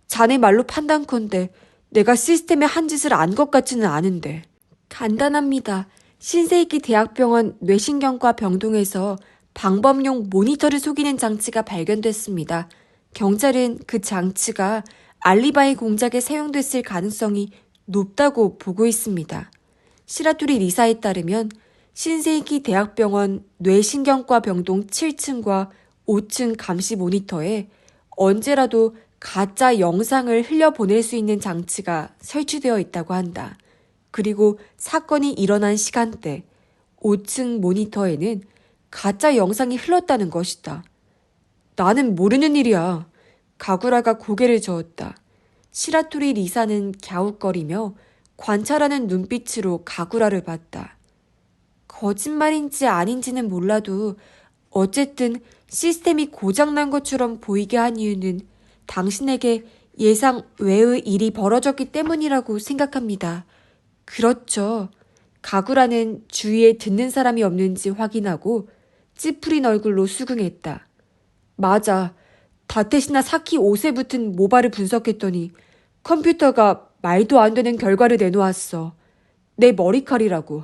자네 말로 판단컨대 내가 시스템에 한 짓을 안 것 같지는 않은데. 간단합니다. 신세이키 대학병원 뇌신경과 병동에서 방범용 모니터를 속이는 장치가 발견됐습니다. 경찰은 그 장치가 알리바이 공작에 사용됐을 가능성이 높다고 보고 있습니다. 시라토리 리사에 따르면 신세이키 대학병원 뇌신경과 병동 7층과 5층 감시 모니터에 언제라도 가짜 영상을 흘려보낼 수 있는 장치가 설치되어 있다고 한다. 그리고 사건이 일어난 시간대 5층 모니터에는 가짜 영상이 흘렀다는 것이다. 나는 모르는 일이야. 가구라가 고개를 저었다. 시라토리 리사는 갸웃거리며 관찰하는 눈빛으로 가구라를 봤다. 거짓말인지 아닌지는 몰라도 어쨌든 시스템이 고장난 것처럼 보이게 한 이유는 당신에게 예상 외의 일이 벌어졌기 때문이라고 생각합니다. 그렇죠. 가구라는 주위에 듣는 사람이 없는지 확인하고 찌푸린 얼굴로 수긍했다. 맞아. 다테시나 사키 옷에 붙은 모발을 분석했더니 컴퓨터가 말도 안 되는 결과를 내놓았어. 내 머리칼이라고.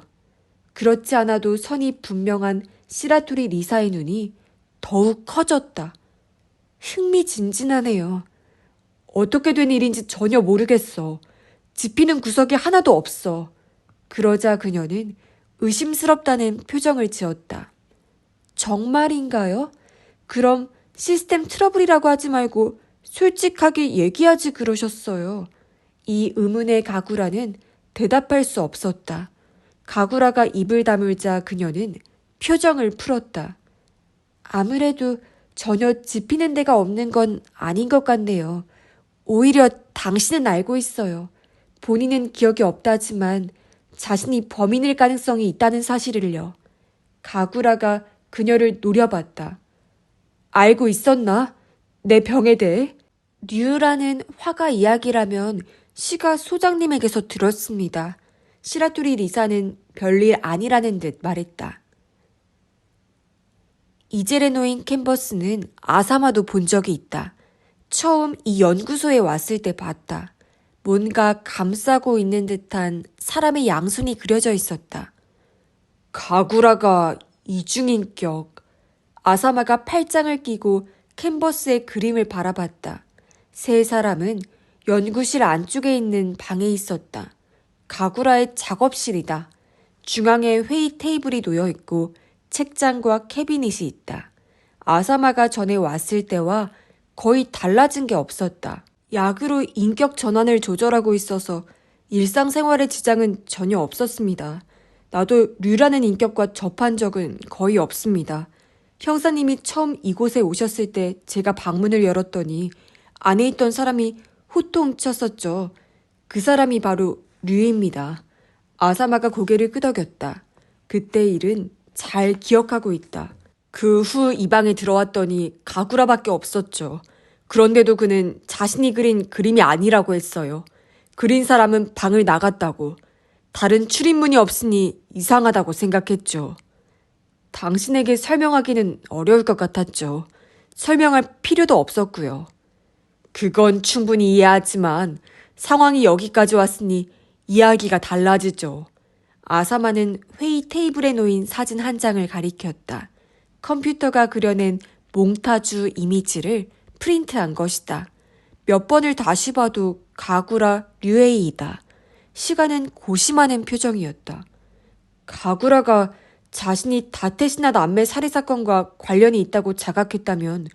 그렇지 않아도 선이 분명한 시라토리 리사의 눈이 더욱 커졌다. 흥미진진하네요. 어떻게 된 일인지 전혀 모르겠어. 짚히는 구석이 하나도 없어. 그러자 그녀는 의심스럽다는 표정을 지었다. 정말인가요? 그럼 시스템 트러블이라고 하지 말고 솔직하게 얘기하지 그러셨어요. 이 의문의 가구라는 대답할 수 없었다. 가구라가 입을 다물자 그녀는 표정을 풀었다. 아무래도 전혀 짚히는 데가 없는 건 아닌 것 같네요. 오히려 당신은 알고 있어요. 본인은 기억이 없다지만 자신이 범인일 가능성이 있다는 사실을요. 가구라가 그녀를 노려봤다. 알고 있었나? 내 병에 대해? 류라는 화가 이야기라면 시가 소장님에게서 들었습니다. 시라토리 리사는 별일 아니라는 듯 말했다. 이제레노인 캔버스는 아사마도 본 적이 있다. 처음 이 연구소에 왔을 때 봤다. 뭔가 감싸고 있는 듯한 사람의 양손이 그려져 있었다. 가구라가 이중인격. 아사마가 팔짱을 끼고 캔버스의 그림을 바라봤다. 세 사람은 연구실 안쪽에 있는 방에 있었다. 가구라의 작업실이다. 중앙에 회의 테이블이 놓여 있고 책장과 캐비닛이 있다. 아사마가 전에 왔을 때와 거의 달라진 게 없었다. 약으로 인격 전환을 조절하고 있어서 일상생활에 지장은 전혀 없었습니다. 나도 류라는 인격과 접한 적은 거의 없습니다. 형사님이 처음 이곳에 오셨을 때 제가 방문을 열었더니 안에 있던 사람이 호통쳤었죠. 그 사람이 바로 류입니다. 아사마가 고개를 끄덕였다. 그때 일은 잘 기억하고 있다. 그 후 이 방에 들어왔더니 가구라밖에 없었죠. 그런데도 그는 자신이 그린 그림이 아니라고 했어요. 그린 사람은 방을 나갔다고. 다른 출입문이 없으니 이상하다고 생각했죠. 당신에게 설명하기는 어려울 것 같았죠. 설명할 필요도 없었고요. 그건 충분히 이해하지만 상황이 여기까지 왔으니 이야기가 달라지죠. 아사마는 회의 테이블에 놓인 사진 한 장을 가리켰다. 컴퓨터가 그려낸 몽타주 이미지를 프린트한 것이다. 몇 번을 다시 봐도 가구라 류에이이다. 시간은 고심하는 표정이었다. 가구라가 자신이 다테시나 남매 살해 사건과 관련이 있다고 자각했다면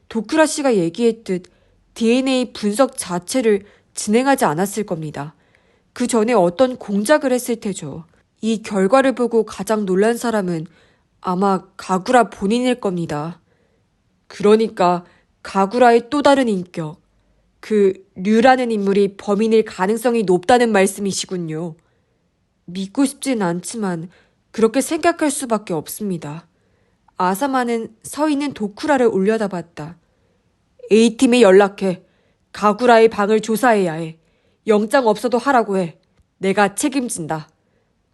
도쿠라 씨가 얘기했듯 DNA 분석 자체를 진행하지 않았을 겁니다. 그 전에 어떤 공작을 했을 테죠. 이 결과를 보고 가장 놀란 사람은 아마 가구라 본인일 겁니다. 그러니까 가구라의 또 다른 인격, 그 류라는 인물이 범인일 가능성이 높다는 말씀이시군요. 믿고 싶진 않지만 그렇게 생각할 수밖에 없습니다. 아사마는 서 있는 도쿠라를 올려다봤다. A팀에 연락해. 가구라의 방을 조사해야 해. 영장 없어도 하라고 해. 내가 책임진다.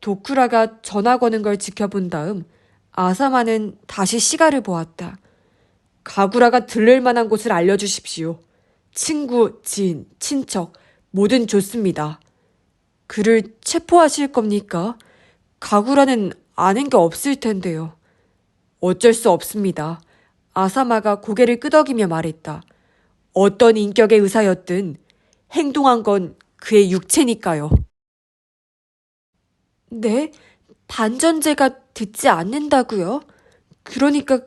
도쿠라가 전화 거는 걸 지켜본 다음 아사마는 다시 시가를 보았다. 가구라가 들를 만한 곳을 알려주십시오. 친구, 지인, 친척, 뭐든 좋습니다. 그를 체포하실 겁니까? 가구라는 아는 게 없을 텐데요. 어쩔 수 없습니다. 아사마가 고개를 끄덕이며 말했다. 어떤 인격의 의사였든 행동한 건 그의 육체니까요. 네? 반전제가 듣지 않는다고요? 그러니까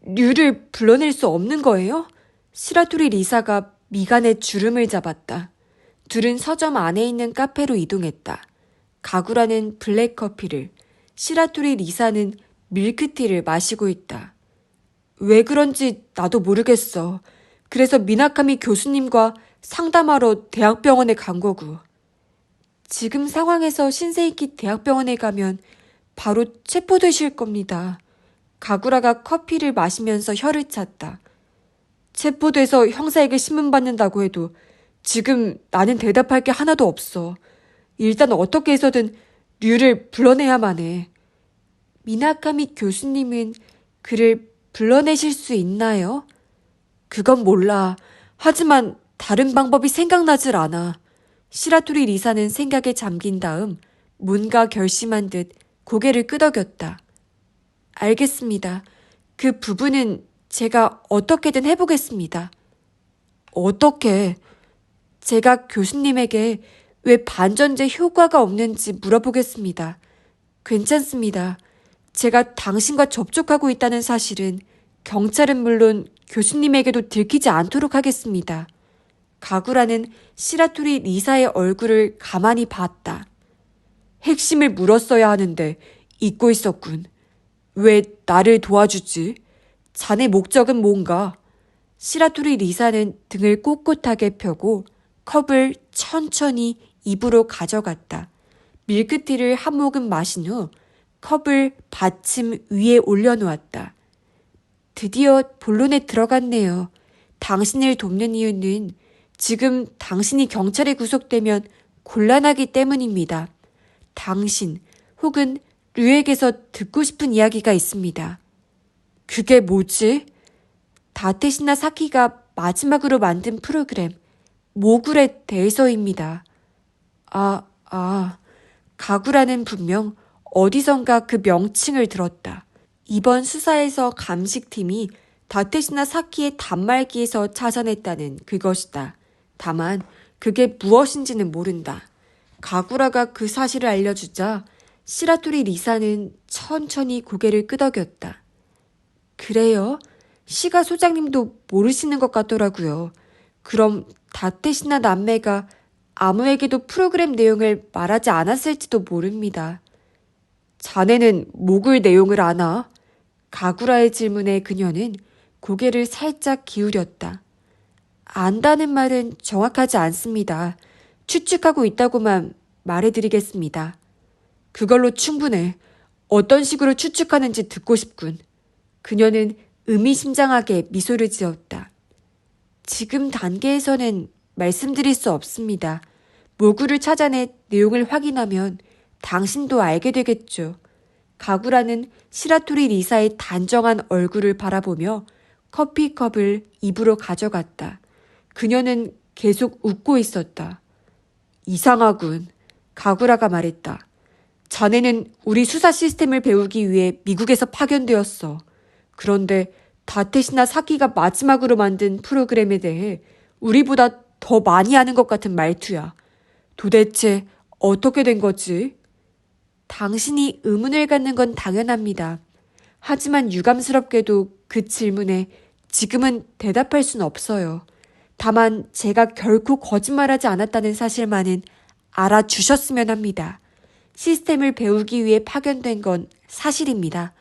류를 불러낼 수 없는 거예요? 시라토리 리사가 미간에 주름을 잡았다. 둘은 서점 안에 있는 카페로 이동했다. 가구라는 블랙커피를, 시라토리 리사는 밀크티를 마시고 있다. 왜 그런지 나도 모르겠어. 그래서 미나카미 교수님과 상담하러 대학병원에 간 거고. 지금 상황에서 신세이키 대학병원에 가면 바로 체포되실 겁니다. 가구라가 커피를 마시면서 혀를 찼다. 체포돼서 형사에게 신문받는다고 해도 지금 나는 대답할 게 하나도 없어. 일단 어떻게 해서든 류를 불러내야만 해. 미나카미 교수님은 그를 불러내실 수 있나요? 그건 몰라. 하지만 다른 방법이 생각나질 않아. 시라토리 리사는 생각에 잠긴 다음 뭔가 결심한 듯 고개를 끄덕였다. 알겠습니다. 그 부분은 제가 어떻게든 해보겠습니다. 어떻게? 제가 교수님에게 왜 반전제 효과가 없는지 물어보겠습니다. 괜찮습니다. 제가 당신과 접촉하고 있다는 사실은 경찰은 물론 교수님에게도 들키지 않도록 하겠습니다. 가구라는 시라토리 리사의 얼굴을 가만히 봤다. 핵심을 물었어야 하는데 잊고 있었군. 왜 나를 도와주지? 자네 목적은 뭔가? 시라토리 리사는 등을 꼿꼿하게 펴고 컵을 천천히 입으로 가져갔다. 밀크티를 한 모금 마신 후 컵을 받침 위에 올려놓았다. 드디어 본론에 들어갔네요. 당신을 돕는 이유는 지금 당신이 경찰에 구속되면 곤란하기 때문입니다. 당신 혹은 류에게서 듣고 싶은 이야기가 있습니다. 그게 뭐지? 다테시나 사키가 마지막으로 만든 프로그램 모굴에 대해서입니다. 가구라는 분명 어디선가 그 명칭을 들었다. 이번 수사에서 감식팀이 다테시나 사키의 단말기에서 찾아냈다는 그것이다. 다만 그게 무엇인지는 모른다. 가구라가 그 사실을 알려주자 시라토리 리사는 천천히 고개를 끄덕였다. 그래요? 시가 소장님도 모르시는 것 같더라고요. 그럼 다테시나 남매가 아무에게도 프로그램 내용을 말하지 않았을지도 모릅니다. 자네는 모굴 내용을 아나? 가구라의 질문에 그녀는 고개를 살짝 기울였다. 안다는 말은 정확하지 않습니다. 추측하고 있다고만 말해드리겠습니다. 그걸로 충분해. 어떤 식으로 추측하는지 듣고 싶군. 그녀는 의미심장하게 미소를 지었다. 지금 단계에서는 말씀드릴 수 없습니다. 모굴을 찾아내 내용을 확인하면 당신도 알게 되겠죠. 가구라는 시라토리 리사의 단정한 얼굴을 바라보며 커피컵을 입으로 가져갔다. 그녀는 계속 웃고 있었다. 이상하군. 가구라가 말했다. 자네는 우리 수사 시스템을 배우기 위해 미국에서 파견되었어. 그런데 다테시나 사키가 마지막으로 만든 프로그램에 대해 우리보다 더 많이 아는 것 같은 말투야. 도대체 어떻게 된 거지? 당신이 의문을 갖는 건 당연합니다. 하지만 유감스럽게도 그 질문에 지금은 대답할 순 없어요. 다만 제가 결코 거짓말하지 않았다는 사실만은 알아주셨으면 합니다. 시스템을 배우기 위해 파견된 건 사실입니다.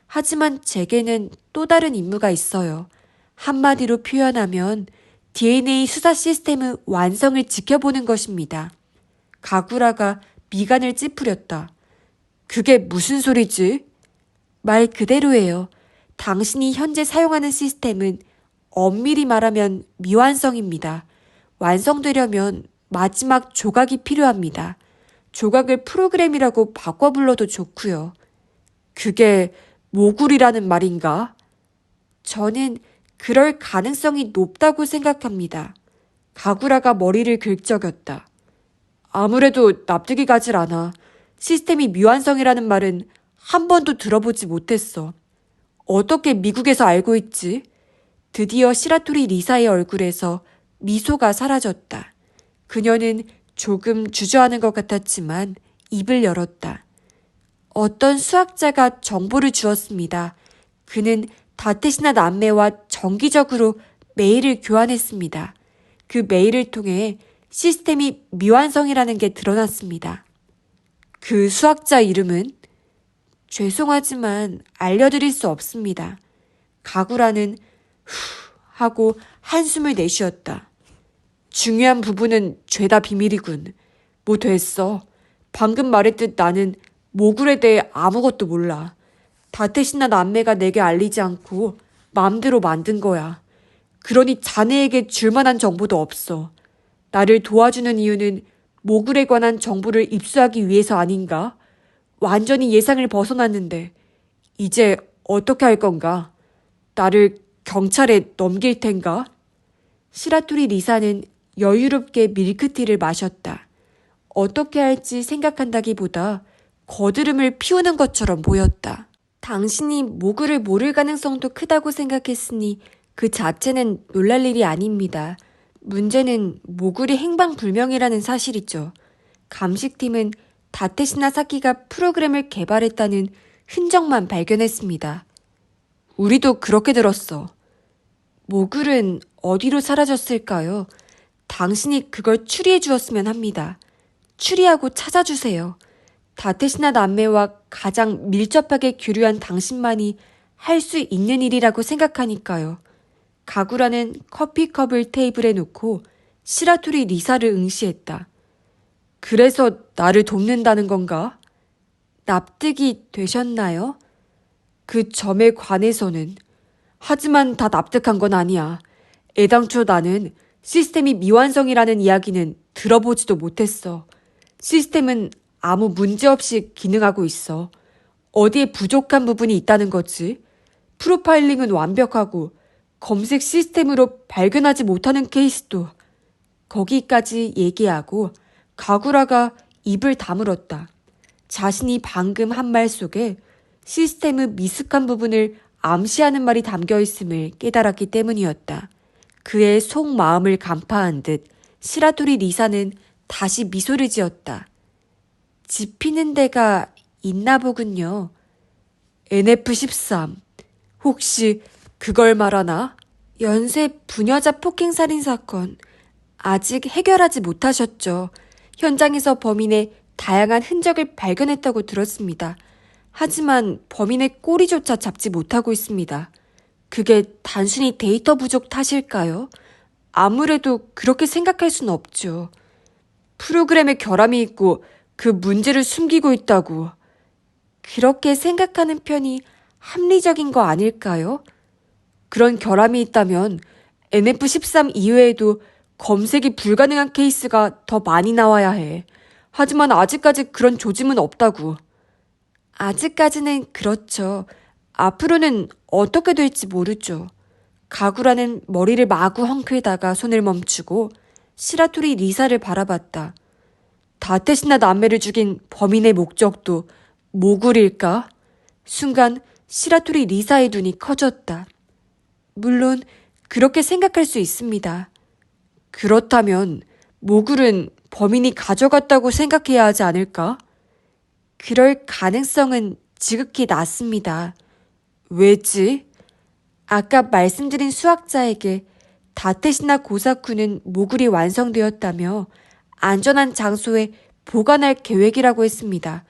하지만 제게는 또 다른 임무가 있어요. 한마디로 표현하면 DNA 수사 시스템의 완성을 지켜보는 것입니다. 가구라가 미간을 찌푸렸다. 그게 무슨 소리지? 말 그대로예요. 당신이 현재 사용하는 시스템은 엄밀히 말하면 미완성입니다. 완성되려면 마지막 조각이 필요합니다. 조각을 프로그램이라고 바꿔 불러도 좋고요. 그게 모굴이라는 말인가? 저는 그럴 가능성이 높다고 생각합니다. 가구라가 머리를 긁적였다. 아무래도 납득이 가질 않아. 시스템이 미완성이라는 말은 한 번도 들어보지 못했어. 어떻게 미국에서 알고 있지? 드디어 시라토리 리사의 얼굴에서 미소가 사라졌다. 그녀는 조금 주저하는 것 같았지만 입을 열었다. 어떤 수학자가 정보를 주었습니다. 그는 다테시나 남매와 정기적으로 메일을 교환했습니다. 그 메일을 통해 시스템이 미완성이라는 게 드러났습니다. 그 수학자 이름은? 죄송하지만 알려드릴 수 없습니다. 가구라는 후 하고 한숨을 내쉬었다. 중요한 부분은 죄다 비밀이군. 뭐 됐어. 방금 말했듯 나는 모굴에 대해 아무것도 몰라. 다테시나 남매가 내게 알리지 않고 마음대로 만든 거야. 그러니 자네에게 줄 만한 정보도 없어. 나를 도와주는 이유는 모굴에 관한 정보를 입수하기 위해서 아닌가? 완전히 예상을 벗어났는데 이제 어떻게 할 건가? 나를 경찰에 넘길 텐가? 시라토리 리사는 여유롭게 밀크티를 마셨다. 어떻게 할지 생각한다기보다 거드름을 피우는 것처럼 보였다. 당신이 모굴을 모를 가능성도 크다고 생각했으니 그 자체는 놀랄 일이 아닙니다. 문제는 모굴이 행방불명이라는 사실이죠. 감식팀은 다테시나 사키가 프로그램을 개발했다는 흔적만 발견했습니다. 우리도 그렇게 들었어. 모굴은 어디로 사라졌을까요? 당신이 그걸 추리해 주었으면 합니다. 추리하고 찾아주세요. 다테시나 남매와 가장 밀접하게 교류한 당신만이 할 수 있는 일이라고 생각하니까요. 가구라는 커피컵을 테이블에 놓고 시라토리 리사를 응시했다. 그래서 나를 돕는다는 건가? 납득이 되셨나요? 그 점에 관해서는. 하지만 다 납득한 건 아니야. 애당초 나는 시스템이 미완성이라는 이야기는 들어보지도 못했어. 시스템은 아무 문제 없이 기능하고 있어. 어디에 부족한 부분이 있다는 거지? 프로파일링은 완벽하고 검색 시스템으로 발견하지 못하는 케이스도. 거기까지 얘기하고 가구라가 입을 다물었다. 자신이 방금 한 말 속에 시스템의 미숙한 부분을 암시하는 말이 담겨 있음을 깨달았기 때문이었다. 그의 속마음을 간파한 듯 시라토리 리사는 다시 미소를 지었다. 집히는 데가 있나 보군요. NF13. 혹시 그걸 말하나? 연쇄 부녀자 폭행살인 사건. 아직 해결하지 못하셨죠. 현장에서 범인의 다양한 흔적을 발견했다고 들었습니다. 하지만 범인의 꼬리조차 잡지 못하고 있습니다. 그게 단순히 데이터 부족 탓일까요? 아무래도 그렇게 생각할 수는 없죠. 프로그램에 결함이 있고 그 문제를 숨기고 있다고. 그렇게 생각하는 편이 합리적인 거 아닐까요? 그런 결함이 있다면 NF13 이외에도 검색이 불가능한 케이스가 더 많이 나와야 해. 하지만 아직까지 그런 조짐은 없다고. 아직까지는 그렇죠. 앞으로는 어떻게 될지 모르죠. 가구라는 머리를 마구 헝클다가 손을 멈추고 시라토리 리사를 바라봤다. 다테시나 남매를 죽인 범인의 목적도 모굴일까? 순간 시라토리 리사의 눈이 커졌다. 물론 그렇게 생각할 수 있습니다. 그렇다면 모굴은 범인이 가져갔다고 생각해야 하지 않을까? 그럴 가능성은 지극히 낮습니다. 왜지? 아까 말씀드린 수학자에게 다테시나 고사쿠는 모굴이 완성되었다며 안전한 장소에 보관할 계획이라고 했습니다.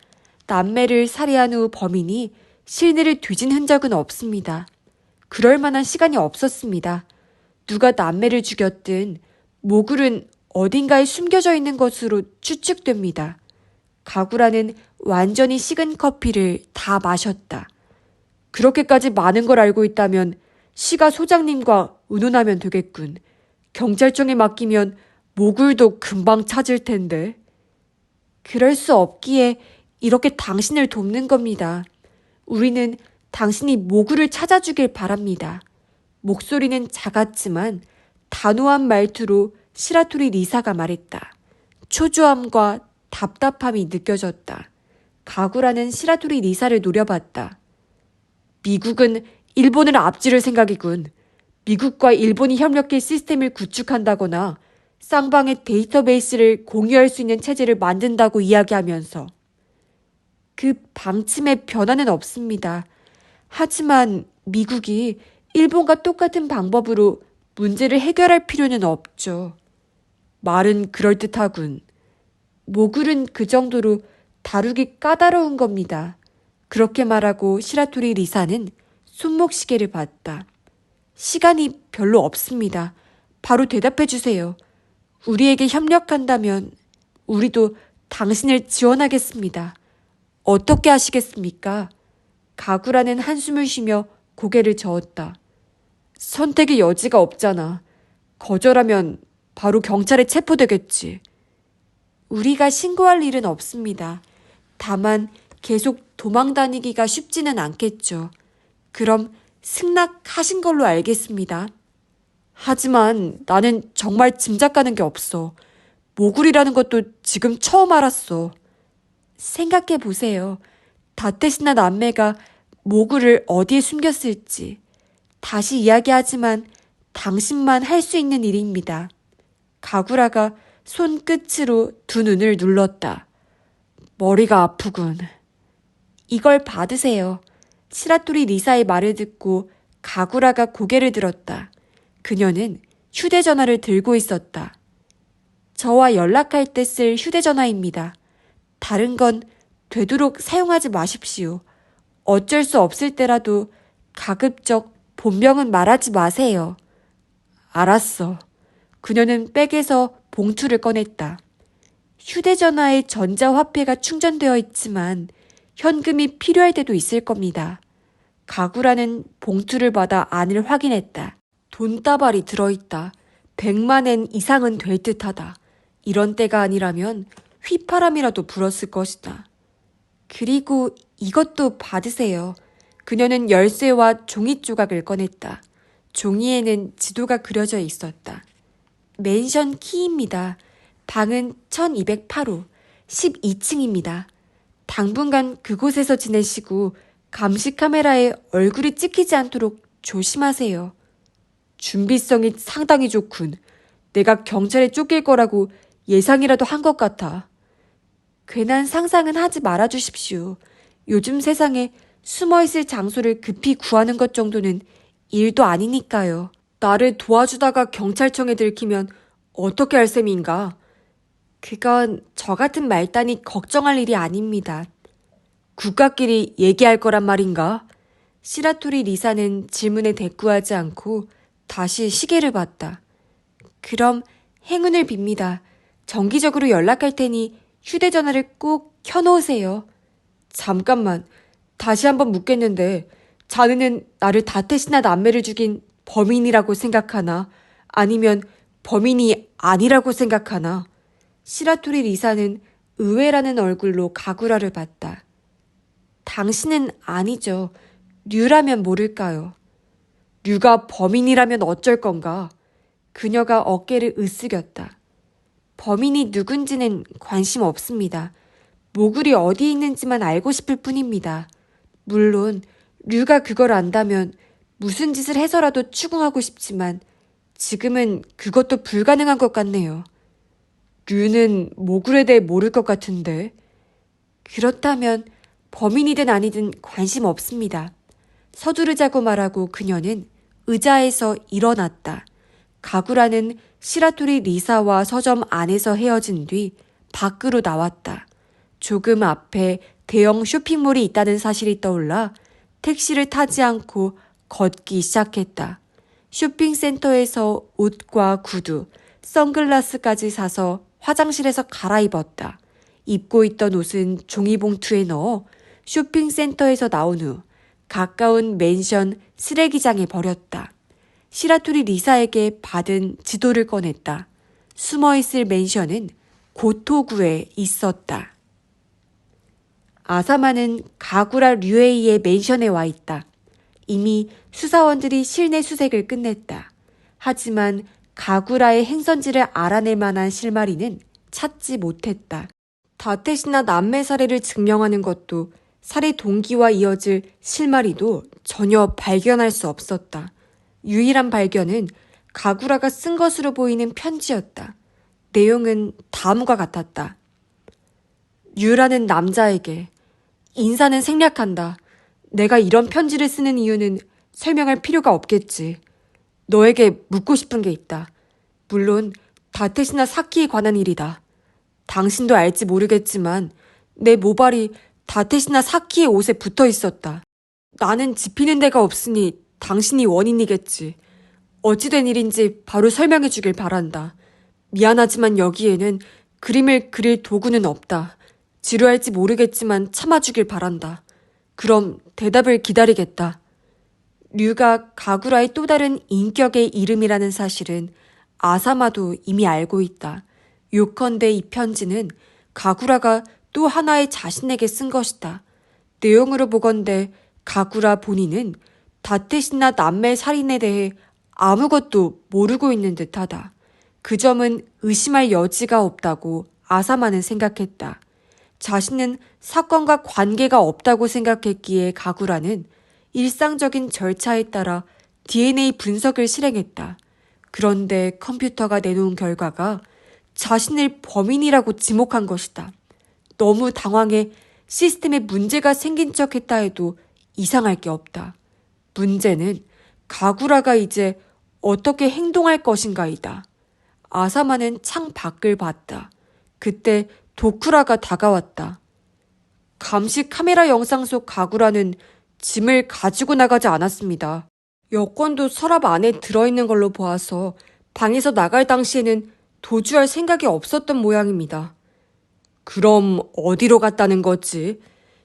남매를 살해한 후 범인이 실내를 뒤진 흔적은 없습니다. 그럴 만한 시간이 없었습니다. 누가 남매를 죽였든 모굴은 어딘가에 숨겨져 있는 것으로 추측됩니다. 가구라는 완전히 식은 커피를 다 마셨다. 그렇게까지 많은 걸 알고 있다면 시가 소장님과 의논하면 되겠군. 경찰청에 맡기면 모굴도 금방 찾을 텐데. 그럴 수 없기에 이렇게 당신을 돕는 겁니다. 우리는 당신이 모구를 찾아주길 바랍니다. 목소리는 작았지만 단호한 말투로 시라토리 리사가 말했다. 초조함과 답답함이 느껴졌다. 가구라는 시라토리 리사를 노려봤다. 미국은 일본을 앞지를 생각이군. 미국과 일본이 협력해 시스템을 구축한다거나 쌍방의 데이터베이스를 공유할 수 있는 체제를 만든다고 이야기하면서 그 방침의 변화는 없습니다. 하지만 미국이 일본과 똑같은 방법으로 문제를 해결할 필요는 없죠. 말은 그럴듯하군. 모굴은 그 정도로 다루기 까다로운 겁니다. 그렇게 말하고 시라토리 리사는 손목시계를 봤다. 시간이 별로 없습니다. 바로 대답해 주세요. 우리에게 협력한다면 우리도 당신을 지원하겠습니다. 어떻게 하시겠습니까? 가구라는 한숨을 쉬며 고개를 저었다. 선택의 여지가 없잖아. 거절하면 바로 경찰에 체포되겠지. 우리가 신고할 일은 없습니다. 다만 계속 도망 다니기가 쉽지는 않겠죠. 그럼 승낙하신 걸로 알겠습니다. 하지만 나는 정말 짐작가는 게 없어. 모굴이라는 것도 지금 처음 알았어. 생각해 보세요. 다테시나 남매가 모굴을 어디에 숨겼을지. 다시 이야기하지만 당신만 할 수 있는 일입니다. 가구라가 손끝으로 두 눈을 눌렀다. 머리가 아프군. 이걸 받으세요. 시라토리 리사의 말을 듣고 가구라가 고개를 들었다. 그녀는 휴대전화를 들고 있었다. 저와 연락할 때 쓸 휴대전화입니다. 다른 건 되도록 사용하지 마십시오. 어쩔 수 없을 때라도 가급적 본명은 말하지 마세요. 알았어. 그녀는 백에서 봉투를 꺼냈다. 휴대전화에 전자화폐가 충전되어 있지만 현금이 필요할 때도 있을 겁니다. 가구라는 봉투를 받아 안을 확인했다. 돈다발이 들어있다. 100만엔 이상은 될 듯하다. 이런 때가 아니라면 휘파람이라도 불었을 것이다. 그리고 이것도 받으세요. 그녀는 열쇠와 종이 조각을 꺼냈다. 종이에는 지도가 그려져 있었다. 맨션 키입니다. 방은 1208호, 12층입니다. 당분간 그곳에서 지내시고 감시 카메라에 얼굴이 찍히지 않도록 조심하세요. 준비성이 상당히 좋군. 내가 경찰에 쫓길 거라고 예상이라도 한 것 같아. 괜한 상상은 하지 말아주십시오. 요즘 세상에 숨어있을 장소를 급히 구하는 것 정도는 일도 아니니까요. 나를 도와주다가 경찰청에 들키면 어떻게 할 셈인가? 그건 저 같은 말단이 걱정할 일이 아닙니다. 국가끼리 얘기할 거란 말인가? 시라토리 리사는 질문에 대꾸하지 않고 다시 시계를 봤다. 그럼 행운을 빕니다. 정기적으로 연락할 테니 휴대전화를 꼭 켜놓으세요. 잠깐만, 다시 한번 묻겠는데 자네는 나를 다테시나 남매를 죽인 범인이라고 생각하나? 아니면 범인이 아니라고 생각하나? 시라토리 리사는 의외라는 얼굴로 가구라를 봤다. 당신은 아니죠. 류라면 모를까요? 류가 범인이라면 어쩔 건가? 그녀가 어깨를 으쓱였다. 범인이 누군지는 관심 없습니다. 모굴이 어디 있는지만 알고 싶을 뿐입니다. 물론 류가 그걸 안다면 무슨 짓을 해서라도 추궁하고 싶지만 지금은 그것도 불가능한 것 같네요. 류는 모굴에 대해 모를 것 같은데. 그렇다면 범인이든 아니든 관심 없습니다. 서두르자고 말하고 그녀는 의자에서 일어났다. 가구라는 시라토리 리사와 서점 안에서 헤어진 뒤 밖으로 나왔다. 조금 앞에 대형 쇼핑몰이 있다는 사실이 떠올라 택시를 타지 않고 걷기 시작했다. 쇼핑센터에서 옷과 구두, 선글라스까지 사서 화장실에서 갈아입었다. 입고 있던 옷은 종이봉투에 넣어 쇼핑센터에서 나온 후 가까운 맨션 쓰레기장에 버렸다. 시라토리 리사에게 받은 지도를 꺼냈다. 숨어있을 맨션은 고토구에 있었다. 아사마는 가구라 류에이의 맨션에 와 있다. 이미 수사원들이 실내 수색을 끝냈다. 하지만 가구라의 행선지를 알아낼 만한 실마리는 찾지 못했다. 다테시나 남매 살해를 증명하는 것도 살해 동기와 이어질 실마리도 전혀 발견할 수 없었다. 유일한 발견은 가구라가 쓴 것으로 보이는 편지였다. 내용은 다음과 같았다. 류라는 남자에게 인사는 생략한다. 내가 이런 편지를 쓰는 이유는 설명할 필요가 없겠지. 너에게 묻고 싶은 게 있다. 물론 다테시나 사키에 관한 일이다. 당신도 알지 모르겠지만 내 모발이 다테시나 사키의 옷에 붙어 있었다. 나는 짚히는 데가 없으니 당신이 원인이겠지. 어찌된 일인지 바로 설명해 주길 바란다. 미안하지만 여기에는 그림을 그릴 도구는 없다. 지루할지 모르겠지만 참아주길 바란다. 그럼 대답을 기다리겠다. 류가 가구라의 또 다른 인격의 이름이라는 사실은 아사마도 이미 알고 있다. 요컨대 이 편지는 가구라가 또 하나의 자신에게 쓴 것이다. 내용으로 보건대 가구라 본인은 다테시나 남매 살인에 대해 아무것도 모르고 있는 듯하다. 그 점은 의심할 여지가 없다고 아사마는 생각했다. 자신은 사건과 관계가 없다고 생각했기에 가구라는 일상적인 절차에 따라 DNA 분석을 실행했다. 그런데 컴퓨터가 내놓은 결과가 자신을 범인이라고 지목한 것이다. 너무 당황해 시스템에 문제가 생긴 척했다 해도 이상할 게 없다. 문제는 가구라가 이제 어떻게 행동할 것인가이다. 아사마는 창 밖을 봤다. 그때 도쿠라가 다가왔다. 감시 카메라 영상 속 가구라는 짐을 가지고 나가지 않았습니다. 여권도 서랍 안에 들어있는 걸로 보아서 방에서 나갈 당시에는 도주할 생각이 없었던 모양입니다. 그럼 어디로 갔다는 거지?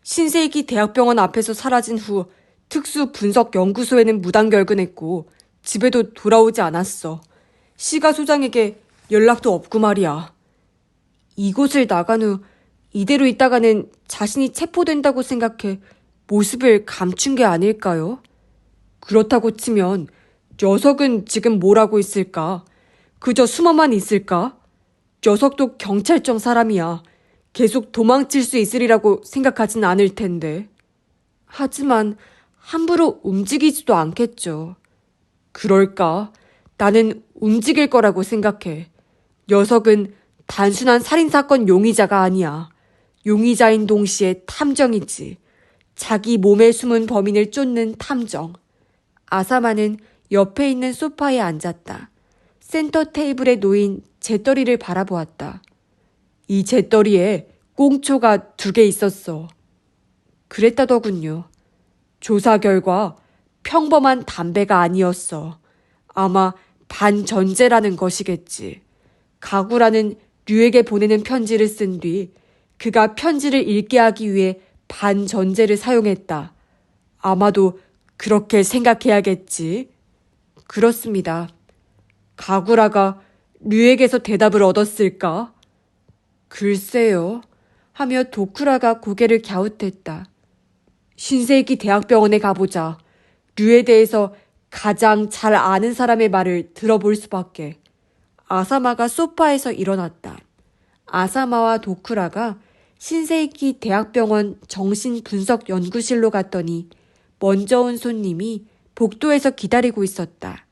신세이키 대학병원 앞에서 사라진 후 특수 분석 연구소에는 무단결근했고 집에도 돌아오지 않았어. 시가 소장에게 연락도 없고 말이야. 이곳을 나간 후 이대로 있다가는 자신이 체포된다고 생각해 모습을 감춘 게 아닐까요? 그렇다고 치면 녀석은 지금 뭘 하고 있을까? 그저 숨어만 있을까? 녀석도 경찰청 사람이야. 계속 도망칠 수 있으리라고 생각하진 않을 텐데. 하지만 함부로 움직이지도 않겠죠. 그럴까? 나는 움직일 거라고 생각해. 녀석은 단순한 살인사건 용의자가 아니야. 용의자인 동시에 탐정이지. 자기 몸에 숨은 범인을 쫓는 탐정. 아사마는 옆에 있는 소파에 앉았다. 센터 테이블에 놓인 재떨이를 바라보았다. 이 재떨이에 꽁초가 2개 있었어. 그랬다더군요. 조사 결과 평범한 담배가 아니었어. 아마 반전제라는 것이겠지. 가구라는 류에게 보내는 편지를 쓴 뒤 그가 편지를 읽게 하기 위해 반전제를 사용했다. 아마도 그렇게 생각해야겠지. 그렇습니다. 가구라가 류에게서 대답을 얻었을까? 글쎄요. 하며 도쿠라가 고개를 갸웃했다. 신세이키 대학병원에 가보자. 류에 대해서 가장 잘 아는 사람의 말을 들어볼 수밖에. 아사마가 소파에서 일어났다. 아사마와 도쿠라가 신세이키 대학병원 정신분석연구실로 갔더니 먼저 온 손님이 복도에서 기다리고 있었다.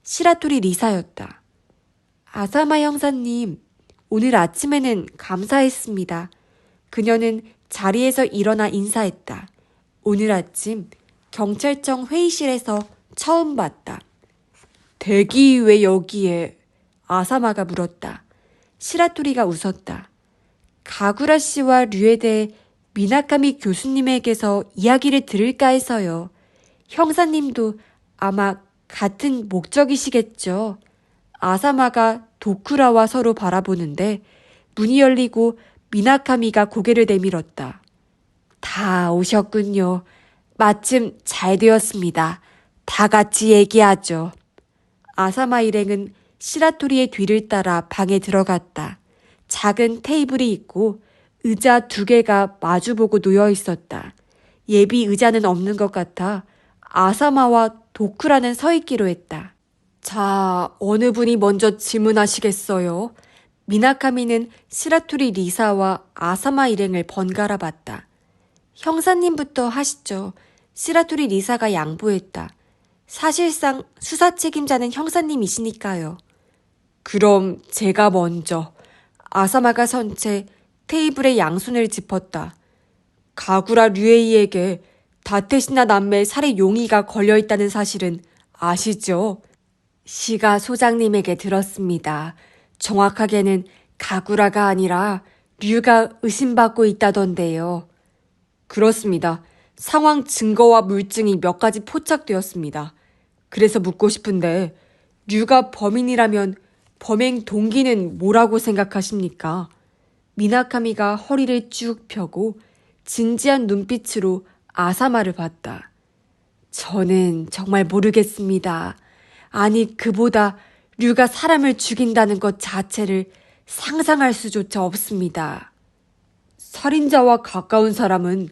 시라토리 리사였다. 아사마 형사님, 오늘 아침에는 감사했습니다. 그녀는 자리에서 일어나 인사했다. 오늘 아침 경찰청 회의실에서 처음 봤다. 대기 왜 여기에? 아사마가 물었다. 시라토리가 웃었다. 가구라 씨와 류에 대해 미나카미 교수님에게서 이야기를 들을까 해서요. 형사님도 아마 같은 목적이시겠죠. 아사마가 도쿠라와 서로 바라보는데 문이 열리고 미나카미가 고개를 내밀었다. 다 오셨군요. 마침 잘 되었습니다. 다 같이 얘기하죠. 아사마 일행은 시라토리의 뒤를 따라 방에 들어갔다. 작은 테이블이 있고 의자 2개가 마주보고 놓여 있었다. 예비 의자는 없는 것 같아 아사마와 도쿠라는 서 있기로 했다. 자, 어느 분이 먼저 질문하시겠어요? 미나카미는 시라토리 리사와 아사마 일행을 번갈아 봤다. 형사님부터 하시죠. 시라토리 리사가 양보했다. 사실상 수사 책임자는 형사님이시니까요. 그럼 제가 먼저. 아사마가 선 채 테이블에 양손을 짚었다. 가구라 류에이에게 다테시나 남매 살해 용의가 걸려있다는 사실은 아시죠? 시가 소장님에게 들었습니다. 정확하게는 가구라가 아니라 류가 의심받고 있다던데요. 그렇습니다. 상황 증거와 물증이 몇 가지 포착되었습니다. 그래서 묻고 싶은데 류가 범인이라면 범행 동기는 뭐라고 생각하십니까? 미나카미가 허리를 쭉 펴고 진지한 눈빛으로 아사마를 봤다. 저는 정말 모르겠습니다. 아니, 그보다 류가 사람을 죽인다는 것 자체를 상상할 수조차 없습니다. 살인자와 가까운 사람은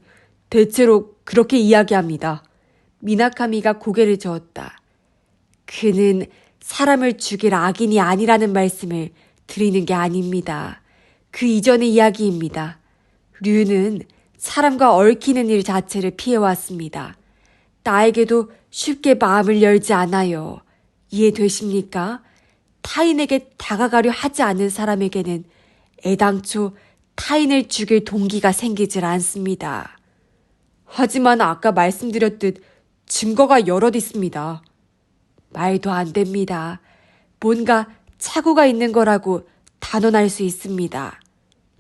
대체로 그렇게 이야기합니다. 미나카미가 고개를 저었다. 그는 사람을 죽일 악인이 아니라는 말씀을 드리는 게 아닙니다. 그 이전의 이야기입니다. 류는 사람과 얽히는 일 자체를 피해왔습니다. 나에게도 쉽게 마음을 열지 않아요. 이해되십니까? 타인에게 다가가려 하지 않는 사람에게는 애당초 타인을 죽일 동기가 생기질 않습니다. 하지만 아까 말씀드렸듯 증거가 여럿 있습니다. 말도 안 됩니다. 뭔가 착오가 있는 거라고 단언할 수 있습니다.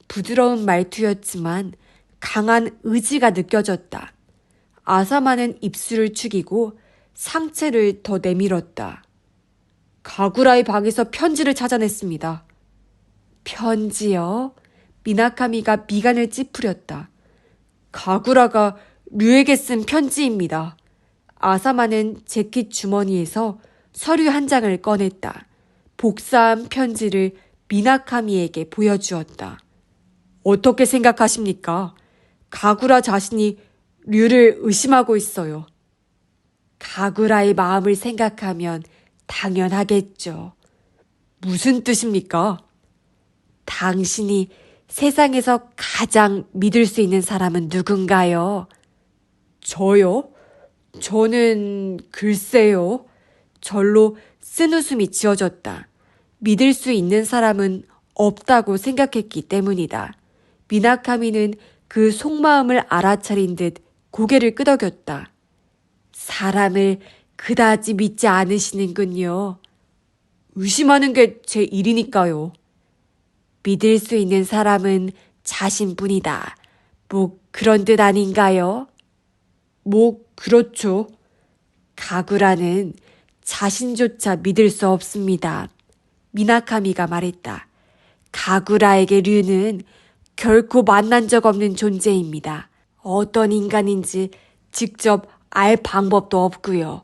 부드러운 말투였지만 강한 의지가 느껴졌다. 아사마는 입술을 축이고 상체를 더 내밀었다. 가구라의 방에서 편지를 찾아냈습니다. 편지요? 미나카미가 미간을 찌푸렸다. 가구라가 류에게 쓴 편지입니다. 아사마는 재킷 주머니에서 서류 한 장을 꺼냈다. 복사한 편지를 미나카미에게 보여주었다. 어떻게 생각하십니까? 가구라 자신이 류를 의심하고 있어요. 가구라의 마음을 생각하면 당연하겠죠. 무슨 뜻입니까? 당신이 세상에서 가장 믿을 수 있는 사람은 누군가요? 저요? 저는 글쎄요. 절로 쓴웃음이 지어졌다. 믿을 수 있는 사람은 없다고 생각했기 때문이다. 미나카미는 그 속마음을 알아차린 듯 고개를 끄덕였다. 사람을 그다지 믿지 않으시는군요. 의심하는 게 제 일이니까요. 믿을 수 있는 사람은 자신뿐이다. 뭐 그런 뜻 아닌가요? 뭐 그렇죠. 가구라는 자신조차 믿을 수 없습니다. 미나카미가 말했다. 가구라에게 류는 결코 만난 적 없는 존재입니다. 어떤 인간인지 직접 알 방법도 없고요.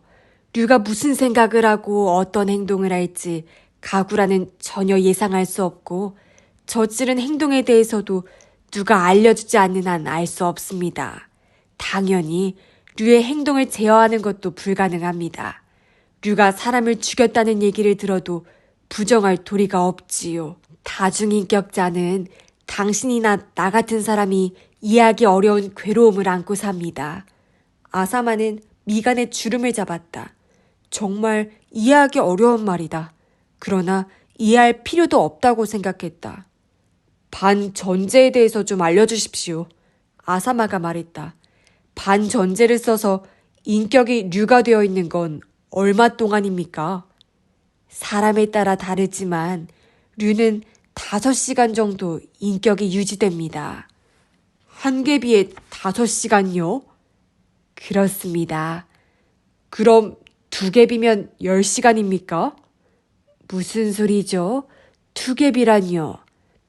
류가 무슨 생각을 하고 어떤 행동을 할지 가구라는 전혀 예상할 수 없고 저지른 행동에 대해서도 누가 알려주지 않는 한 알 수 없습니다. 당연히 류의 행동을 제어하는 것도 불가능합니다. 류가 사람을 죽였다는 얘기를 들어도 부정할 도리가 없지요. 다중인격자는 당신이나 나 같은 사람이 이해하기 어려운 괴로움을 안고 삽니다. 아사마는 미간에 주름을 잡았다. 정말 이해하기 어려운 말이다. 그러나 이해할 필요도 없다고 생각했다. 반전제에 대해서 좀 알려주십시오. 아사마가 말했다. 반전제를 써서 인격이 류가 되어 있는 건 얼마 동안입니까? 사람에 따라 다르지만 류는 5시간 정도 인격이 유지됩니다. 한개비에 5시간요? 그렇습니다. 그럼 2개비면 10시간입니까? 무슨 소리죠? 2개비란요?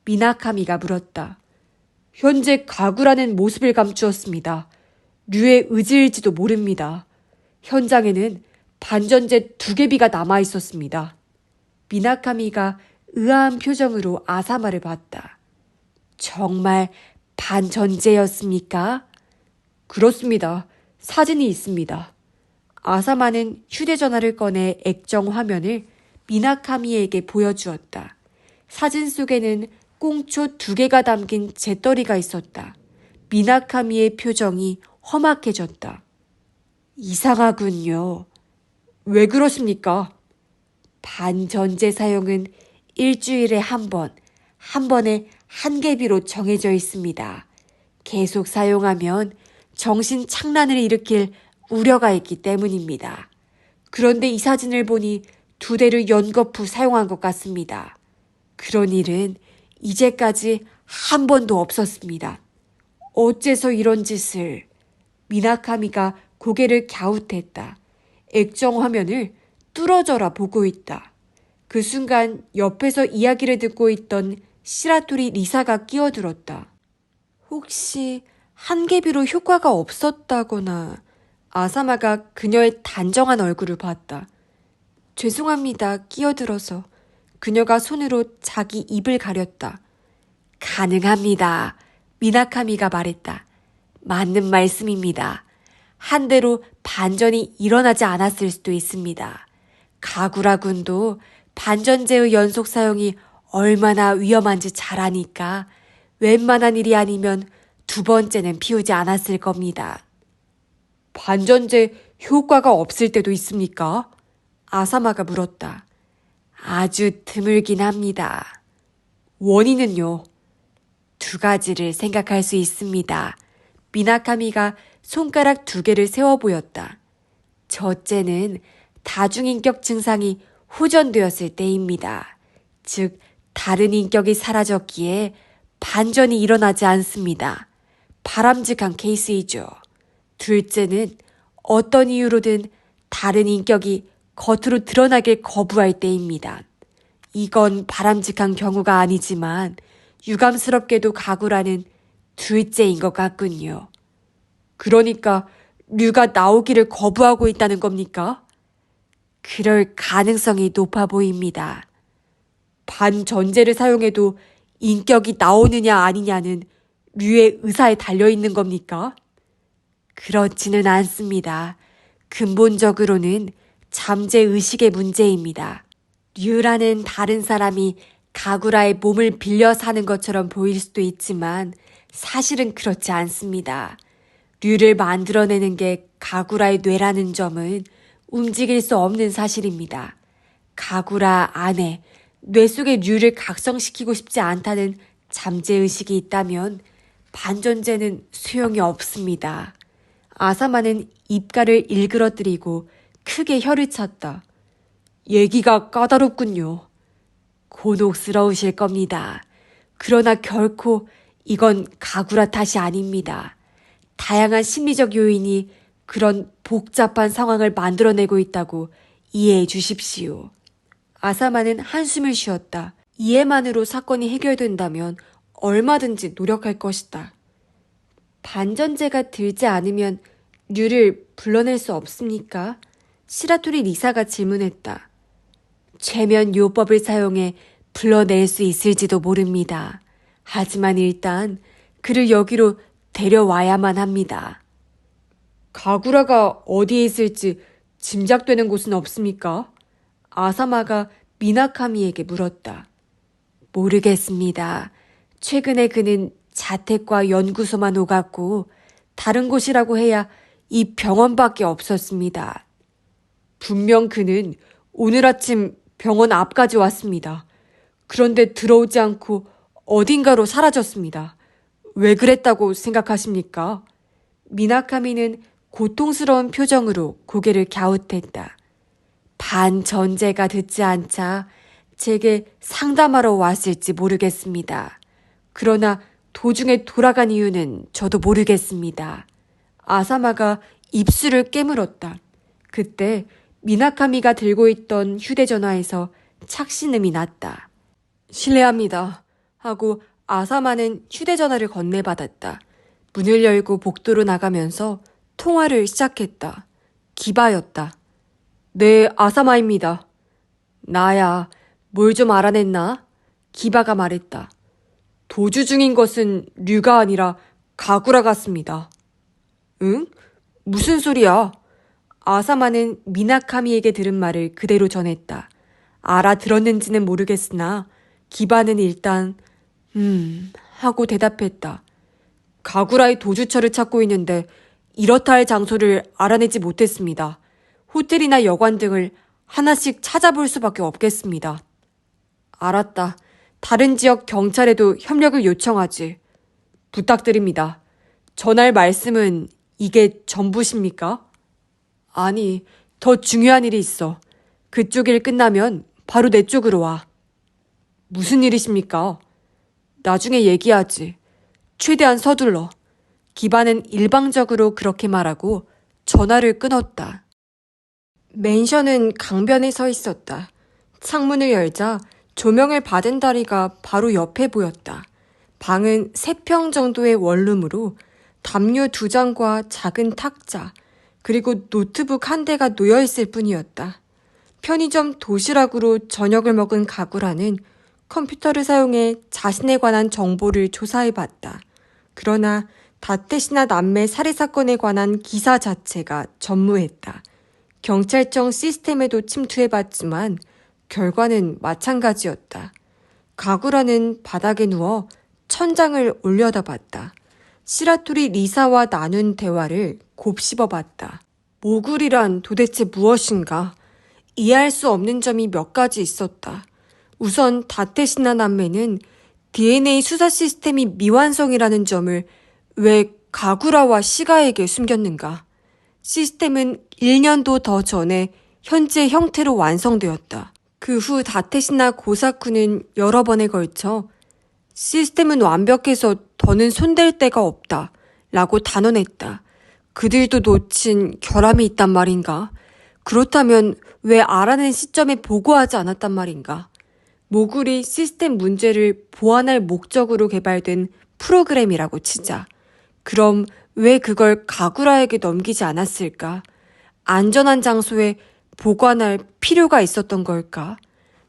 미나카미가 물었다. 현재 가구라는 모습을 감추었습니다. 류의 의지일지도 모릅니다. 현장에는 반전제 2개비가 남아 있었습니다. 미나카미가 의아한 표정으로 아사마를 봤다. 정말 반전제였습니까? 그렇습니다. 사진이 있습니다. 아사마는 휴대전화를 꺼내 액정 화면을 미나카미에게 보여주었다. 사진 속에는 꽁초 2개가 담긴 재떨이가 있었다. 미나카미의 표정이 험악해졌다. 이상하군요. 왜 그러십니까? 반전제 사용은 일주일에 한 번에 한 개비로 정해져 있습니다. 계속 사용하면 정신 착란을 일으킬 우려가 있기 때문입니다. 그런데 이 사진을 보니 2대를 연거푸 사용한 것 같습니다. 그런 일은 이제까지 한 번도 없었습니다. 어째서 이런 짓을? 미나카미가 고개를 갸웃했다. 액정 화면을 뚫어져라 보고 있다. 그 순간 옆에서 이야기를 듣고 있던 시라토리 리사가 끼어들었다. 혹시 한개비로 효과가 없었다거나. 아사마가 그녀의 단정한 얼굴을 봤다. 죄송합니다. 끼어들어서. 그녀가 손으로 자기 입을 가렸다. 가능합니다. 미나카미가 말했다. 맞는 말씀입니다. 한 대로 반전이 일어나지 않았을 수도 있습니다. 가구라 군도 반전제의 연속 사용이 얼마나 위험한지 잘 아니까 웬만한 일이 아니면 2번째는 피우지 않았을 겁니다. 반전제 효과가 없을 때도 있습니까? 아사마가 물었다. 아주 드물긴 합니다. 원인은요? 2가지를 생각할 수 있습니다. 미나카미가 손가락 2개를 세워 보였다. 첫째는 다중인격 증상이 호전되었을 때입니다. 즉, 다른 인격이 사라졌기에 반전이 일어나지 않습니다. 바람직한 케이스이죠. 둘째는 어떤 이유로든 다른 인격이 겉으로 드러나길 거부할 때입니다. 이건 바람직한 경우가 아니지만 유감스럽게도 가구라는 둘째인 것 같군요. 그러니까 류가 나오기를 거부하고 있다는 겁니까? 그럴 가능성이 높아 보입니다. 반전제를 사용해도 인격이 나오느냐 아니냐는 류의 의사에 달려있는 겁니까? 그렇지는 않습니다. 근본적으로는 잠재의식의 문제입니다. 류라는 다른 사람이 가구라의 몸을 빌려 사는 것처럼 보일 수도 있지만 사실은 그렇지 않습니다. 류를 만들어내는 게 가구라의 뇌라는 점은 움직일 수 없는 사실입니다. 가구라 안에 뇌 속의 류를 각성시키고 싶지 않다는 잠재의식이 있다면 반전제는 소용이 없습니다. 아사마는 입가를 일그러뜨리고 크게 혀를 찼다. 얘기가 까다롭군요. 곤혹스러우실 겁니다. 그러나 결코 이건 가구라 탓이 아닙니다. 다양한 심리적 요인이 그런 복잡한 상황을 만들어내고 있다고 이해해 주십시오. 아사마는 한숨을 쉬었다. 이해만으로 사건이 해결된다면 얼마든지 노력할 것이다. 반전제가 들지 않으면 류를 불러낼 수 없습니까? 시라토리 리사가 질문했다. 최면 요법을 사용해 불러낼 수 있을지도 모릅니다. 하지만 일단 그를 여기로 데려와야만 합니다. 가구라가 어디에 있을지 짐작되는 곳은 없습니까? 아사마가 미나카미에게 물었다. 모르겠습니다. 최근에 그는 자택과 연구소만 오갔고 다른 곳이라고 해야 이 병원밖에 없었습니다. 분명 그는 오늘 아침 병원 앞까지 왔습니다. 그런데 들어오지 않고 어딘가로 사라졌습니다. 왜 그랬다고 생각하십니까? 미나카미는 고통스러운 표정으로 고개를 갸웃했다. 반전제가 듣지 않자 제게 상담하러 왔을지 모르겠습니다. 그러나 도중에 돌아간 이유는 저도 모르겠습니다. 아사마가 입술을 깨물었다. 그때 미나카미가 들고 있던 휴대전화에서 착신음이 났다. 실례합니다. 하고 아사마는 휴대전화를 건네받았다. 문을 열고 복도로 나가면서 통화를 시작했다. 기바였다. 네, 아사마입니다. 나야, 뭘 좀 알아냈나? 기바가 말했다. 도주 중인 것은 류가 아니라 가구라 같습니다. 응? 무슨 소리야? 아사마는 미나카미에게 들은 말을 그대로 전했다. 알아들었는지는 모르겠으나 기바는 일단 하고 대답했다. 가구라의 도주처를 찾고 있는데 이렇다 할 장소를 알아내지 못했습니다. 호텔이나 여관 등을 하나씩 찾아볼 수밖에 없겠습니다. 알았다. 다른 지역 경찰에도 협력을 요청하지. 부탁드립니다. 전할 말씀은 이게 전부십니까? 아니, 더 중요한 일이 있어. 그쪽 일 끝나면 바로 내 쪽으로 와. 무슨 일이십니까? 나중에 얘기하지. 최대한 서둘러. 기바는 일방적으로 그렇게 말하고 전화를 끊었다. 맨션은 강변에 서 있었다. 창문을 열자 조명을 받은 다리가 바로 옆에 보였다. 방은 3평 정도의 원룸으로 담요 2장과 작은 탁자, 그리고 노트북 1대가 놓여있을 뿐이었다. 편의점 도시락으로 저녁을 먹은 가구라는 컴퓨터를 사용해 자신에 관한 정보를 조사해봤다. 그러나 다테시나 남매 살해사건에 관한 기사 자체가 전무했다. 경찰청 시스템에도 침투해봤지만 결과는 마찬가지였다. 가구라는 바닥에 누워 천장을 올려다봤다. 시라토리 리사와 나눈 대화를 곱씹어봤다. 모굴이란 도대체 무엇인가? 이해할 수 없는 점이 몇 가지 있었다. 우선 다테시나 남매는 DNA 수사 시스템이 미완성이라는 점을 왜 가구라와 시가에게 숨겼는가? 시스템은 1년도 더 전에 현재 형태로 완성되었다. 그 후 다테시나 고사쿠는 여러 번에 걸쳐 시스템은 완벽해서 더는 손댈 데가 없다 라고 단언했다. 그들도 놓친 결함이 있단 말인가? 그렇다면 왜 알아낸 시점에 보고하지 않았단 말인가? 모굴이 시스템 문제를 보완할 목적으로 개발된 프로그램이라고 치자. 그럼 왜 그걸 가구라에게 넘기지 않았을까? 안전한 장소에 보관할 필요가 있었던 걸까?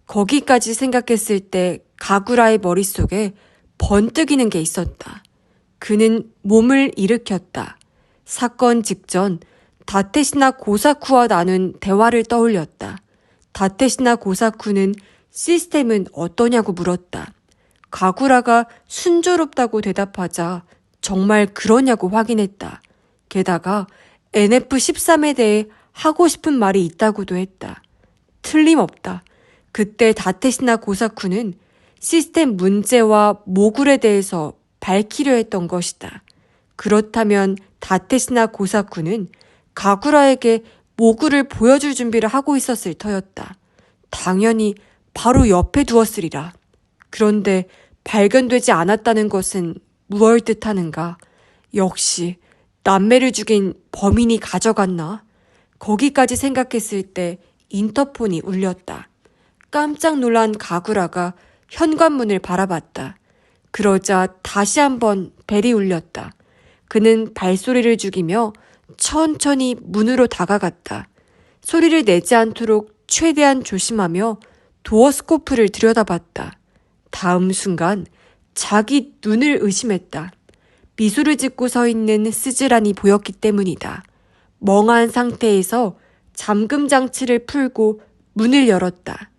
거기까지 생각했을 때 가구라의 머릿속에 번뜩이는 게 있었다. 그는 몸을 일으켰다. 사건 직전 다테시나 고사쿠와 나눈 대화를 떠올렸다. 다테시나 고사쿠는 시스템은 어떠냐고 물었다. 가구라가 순조롭다고 대답하자 정말 그러냐고 확인했다. 게다가 NF13에 대해 하고 싶은 말이 있다고도 했다. 틀림없다. 그때 다테시나 고사쿠는 시스템 문제와 모굴에 대해서 밝히려 했던 것이다. 그렇다면 다테시나 고사쿠는 가구라에게 모굴을 보여줄 준비를 하고 있었을 터였다. 당연히 바로 옆에 두었으리라. 그런데 발견되지 않았다는 것은 무얼 뜻하는가? 역시 남매를 죽인 범인이 가져갔나? 거기까지 생각했을 때 인터폰이 울렸다. 깜짝 놀란 가구라가 현관문을 바라봤다. 그러자 다시 한번 벨이 울렸다. 그는 발소리를 죽이며 천천히 문으로 다가갔다. 소리를 내지 않도록 최대한 조심하며 도어 스코프를 들여다봤다. 다음 순간 자기 눈을 의심했다. 미소를 짓고 서 있는 스즈란이 보였기 때문이다. 멍한 상태에서 잠금 장치를 풀고 문을 열었다.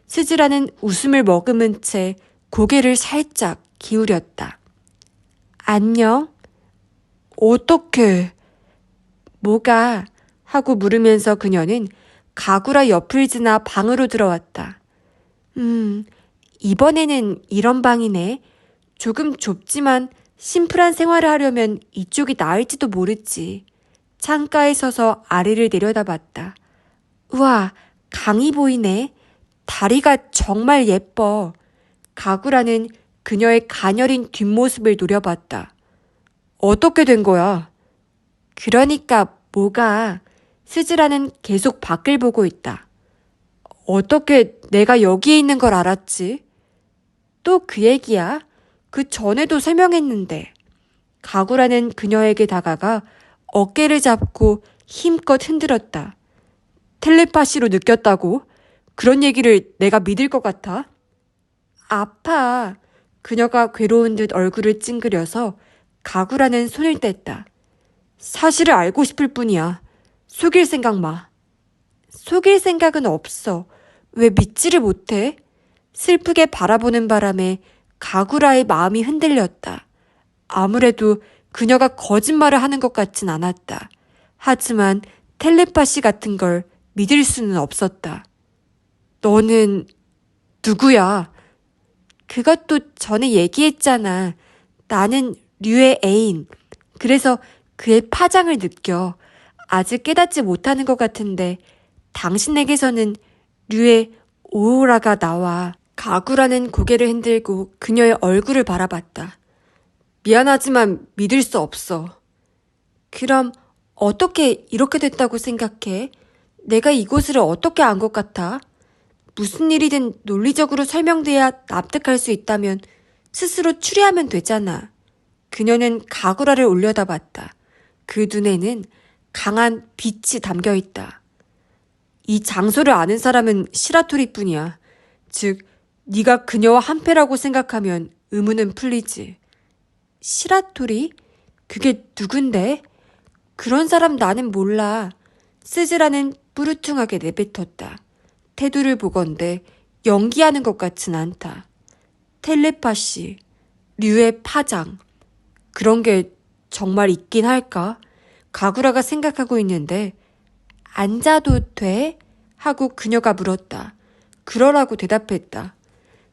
스즈란은 웃음을 머금은 채 고개를 살짝 기울였다. 안녕? 어떻게? 뭐가? 하고 물으면서 그녀는 가구라 옆을 지나 방으로 들어왔다. 이번에는 이런 방이네. 조금 좁지만 심플한 생활을 하려면 이쪽이 나을지도 모르지. 창가에 서서 아래를 내려다봤다. 우와, 강이 보이네. 다리가 정말 예뻐. 가구라는 그녀의 가녀린 뒷모습을 노려봤다. 어떻게 된 거야? 그러니까 뭐가? 스즈라는 계속 밖을 보고 있다. 어떻게 내가 여기에 있는 걸 알았지? 또 그 얘기야? 그 전에도 설명했는데. 가구라는 그녀에게 다가가 어깨를 잡고 힘껏 흔들었다. 텔레파시로 느꼈다고? 그런 얘기를 내가 믿을 것 같아? 아파. 그녀가 괴로운 듯 얼굴을 찡그려서 가구라는 손을 뗐다. 사실을 알고 싶을 뿐이야. 속일 생각 마. 속일 생각은 없어. 왜 믿지를 못해? 슬프게 바라보는 바람에 가구라의 마음이 흔들렸다. 아무래도 그녀가 거짓말을 하는 것 같진 않았다. 하지만 텔레파시 같은 걸 믿을 수는 없었다. 너는 누구야? 그것도 전에 얘기했잖아. 나는 류의 애인. 그래서 그의 파장을 느껴. 아직 깨닫지 못하는 것 같은데 당신에게서는 류의 오로라가 나와. 가구라는 고개를 흔들고 그녀의 얼굴을 바라봤다. 미안하지만 믿을 수 없어. 그럼 어떻게 이렇게 됐다고 생각해? 내가 이곳을 어떻게 안 것 같아? 무슨 일이든 논리적으로 설명돼야 납득할 수 있다면 스스로 추리하면 되잖아. 그녀는 가구라를 올려다봤다. 그 눈에는 강한 빛이 담겨 있다. 이 장소를 아는 사람은 시라토리뿐이야. 즉, 네가 그녀와 한패라고 생각하면 의문은 풀리지. 시라토리? 그게 누군데? 그런 사람 나는 몰라. 스즈라는 뿌르퉁하게 내뱉었다. 태도를 보건대 연기하는 것 같진 않다. 텔레파시, 류의 파장. 그런 게 정말 있긴 할까? 가구라가 생각하고 있는데 앉아도 돼? 하고 그녀가 물었다. 그러라고 대답했다.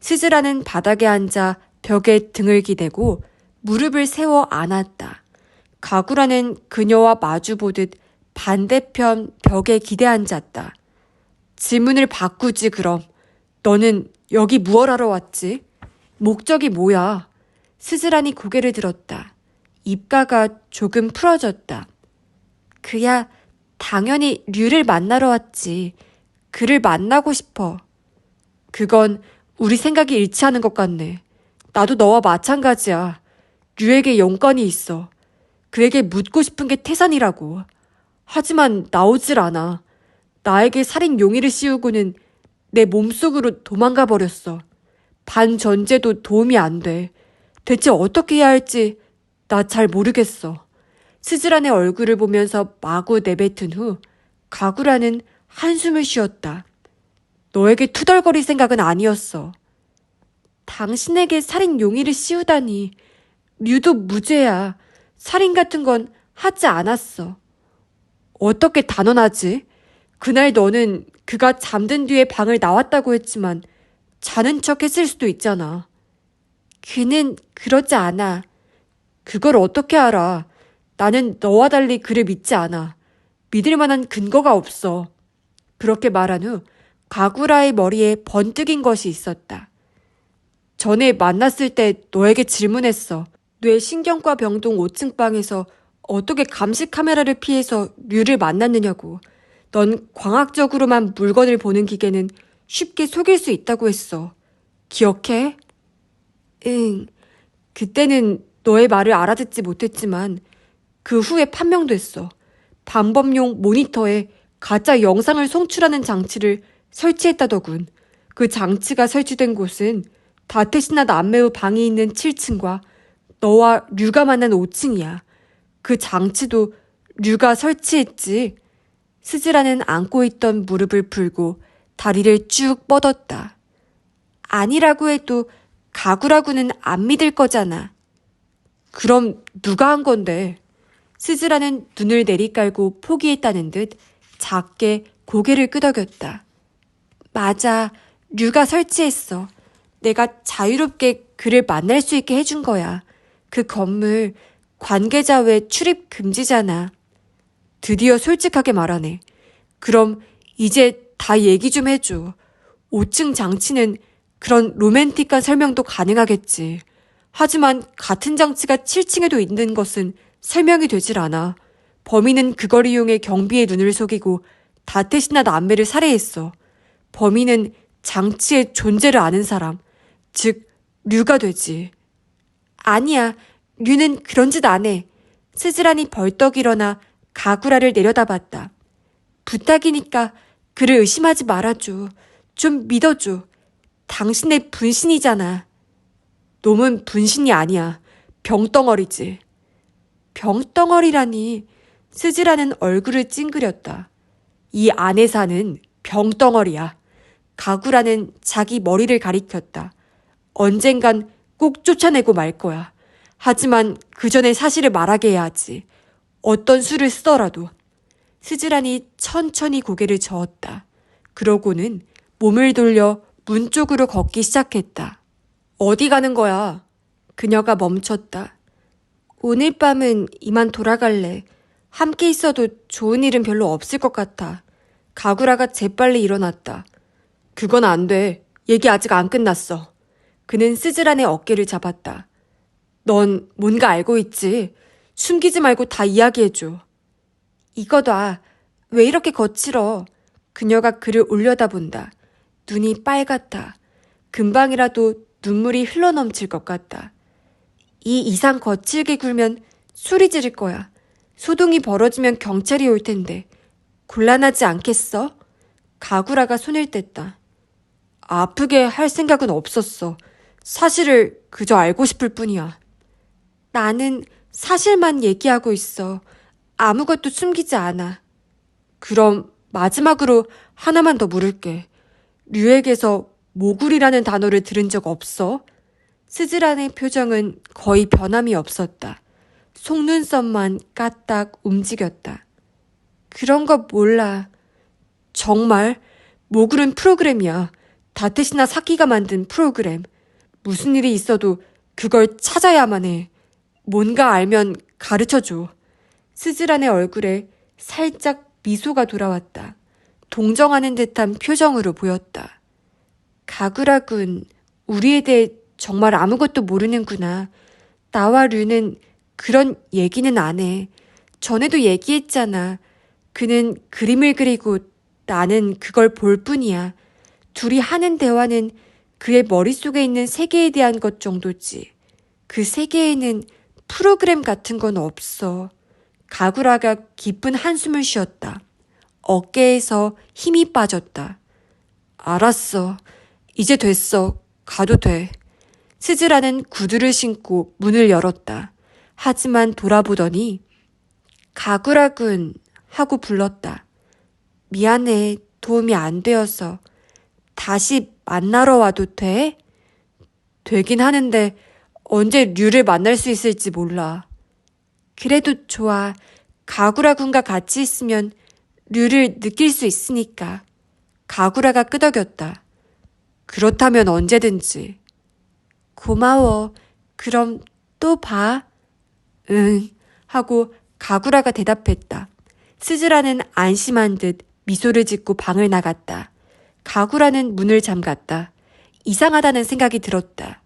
스즈라는 바닥에 앉아 벽에 등을 기대고 무릎을 세워 안았다. 가구라는 그녀와 마주보듯 반대편 벽에 기대 앉았다. 질문을 바꾸지 그럼. 너는 여기 무얼 하러 왔지? 목적이 뭐야? 스즈란이 고개를 들었다. 입가가 조금 풀어졌다. 그야 당연히 류를 만나러 왔지. 그를 만나고 싶어. 그건 우리 생각이 일치하는 것 같네. 나도 너와 마찬가지야. 류에게 용건이 있어. 그에게 묻고 싶은 게 태산이라고. 하지만 나오질 않아. 나에게 살인 용의를 씌우고는 내 몸속으로 도망가 버렸어. 반전제도 도움이 안 돼. 대체 어떻게 해야 할지 나 잘 모르겠어. 스즈란의 얼굴을 보면서 마구 내뱉은 후 가구라는 한숨을 쉬었다. 너에게 투덜거릴 생각은 아니었어. 당신에게 살인 용의를 씌우다니. 류도 무죄야. 살인 같은 건 하지 않았어. 어떻게 단언하지? 그날 너는 그가 잠든 뒤에 방을 나왔다고 했지만 자는 척 했을 수도 있잖아. 그는 그러지 않아. 그걸 어떻게 알아? 나는 너와 달리 그를 믿지 않아. 믿을 만한 근거가 없어. 그렇게 말한 후 가구라의 머리에 번뜩인 것이 있었다. 전에 만났을 때 너에게 질문했어. 뇌신경과 병동 5층 방에서 어떻게 감시 카메라를 피해서 류를 만났느냐고. 넌 광학적으로만 물건을 보는 기계는 쉽게 속일 수 있다고 했어. 기억해? 응. 그때는 너의 말을 알아듣지 못했지만 그 후에 판명됐어. 방범용 모니터에 가짜 영상을 송출하는 장치를 설치했다더군. 그 장치가 설치된 곳은 다테시나 남매의 방이 있는 7층과 너와 류가 만난 5층이야. 그 장치도 류가 설치했지. 스즈라는 안고 있던 무릎을 풀고 다리를 쭉 뻗었다. 아니라고 해도 가구라고는 안 믿을 거잖아. 그럼 누가 한 건데? 스즈라는 눈을 내리깔고 포기했다는 듯 작게 고개를 끄덕였다. 맞아, 류가 설치했어. 내가 자유롭게 그를 만날 수 있게 해준 거야. 그 건물 관계자 외 출입 금지잖아. 드디어 솔직하게 말하네. 그럼 이제 다 얘기 좀 해줘. 5층 장치는 그런 로맨틱한 설명도 가능하겠지. 하지만 같은 장치가 7층에도 있는 것은 설명이 되질 않아. 범인은 그걸 이용해 경비의 눈을 속이고 다테시나 남매를 살해했어. 범인은 장치의 존재를 아는 사람, 즉 류가 되지. 아니야, 류는 그런 짓 안 해. 스즈란이 벌떡 일어나 가구라를 내려다봤다. 부탁이니까 그를 의심하지 말아줘. 좀 믿어줘. 당신의 분신이잖아. 놈은 분신이 아니야. 병덩어리지. 병덩어리라니. 스즈라는 얼굴을 찡그렸다. 이 안에 사는 병덩어리야. 가구라는 자기 머리를 가리켰다. 언젠간 꼭 쫓아내고 말 거야. 하지만 그 전에 사실을 말하게 해야지. 어떤 수를 쓰더라도. 스즈란이 천천히 고개를 저었다. 그러고는 몸을 돌려 문 쪽으로 걷기 시작했다. 어디 가는 거야? 그녀가 멈췄다. 오늘 밤은 이만 돌아갈래. 함께 있어도 좋은 일은 별로 없을 것 같아. 가구라가 재빨리 일어났다. 그건 안 돼. 얘기 아직 안 끝났어. 그는 스즈란의 어깨를 잡았다. 넌 뭔가 알고 있지? 숨기지 말고 다 이야기해줘. 이거다. 왜 이렇게 거칠어? 그녀가 그를 올려다본다. 눈이 빨갛다. 금방이라도 눈물이 흘러넘칠 것 같다. 이 이상 거칠게 굴면 소리 지를 거야. 소동이 벌어지면 경찰이 올 텐데. 곤란하지 않겠어? 가구라가 손을 뗐다. 아프게 할 생각은 없었어. 사실을 그저 알고 싶을 뿐이야. 나는 사실만 얘기하고 있어. 아무것도 숨기지 않아. 그럼 마지막으로 하나만 더 물을게. 류에게서 모굴이라는 단어를 들은 적 없어? 스즈란의 표정은 거의 변함이 없었다. 속눈썹만 까딱 움직였다. 그런 거 몰라. 정말? 모굴은 프로그램이야. 다테시나 사키가 만든 프로그램. 무슨 일이 있어도 그걸 찾아야만 해. 뭔가 알면 가르쳐줘. 스즈란의 얼굴에 살짝 미소가 돌아왔다. 동정하는 듯한 표정으로 보였다. 가구라군, 우리에 대해 정말 아무것도 모르는구나. 나와 류는 그런 얘기는 안 해. 전에도 얘기했잖아. 그는 그림을 그리고 나는 그걸 볼 뿐이야. 둘이 하는 대화는 그의 머릿속에 있는 세계에 대한 것 정도지. 그 세계에는 프로그램 같은 건 없어. 가구라가 깊은 한숨을 쉬었다. 어깨에서 힘이 빠졌다. 알았어. 이제 됐어. 가도 돼. 스즈라는 구두를 신고 문을 열었다. 하지만 돌아보더니 가구라군 하고 불렀다. 미안해. 도움이 안 되어서. 다시 만나러 와도 돼? 되긴 하는데 언제 류를 만날 수 있을지 몰라. 그래도 좋아. 가구라군과 같이 있으면 류를 느낄 수 있으니까. 가구라가 끄덕였다. 그렇다면 언제든지. 고마워. 그럼 또 봐. 응. 하고 가구라가 대답했다. 스즈라는 안심한 듯 미소를 짓고 방을 나갔다. 가구라는 문을 잠갔다. 이상하다는 생각이 들었다.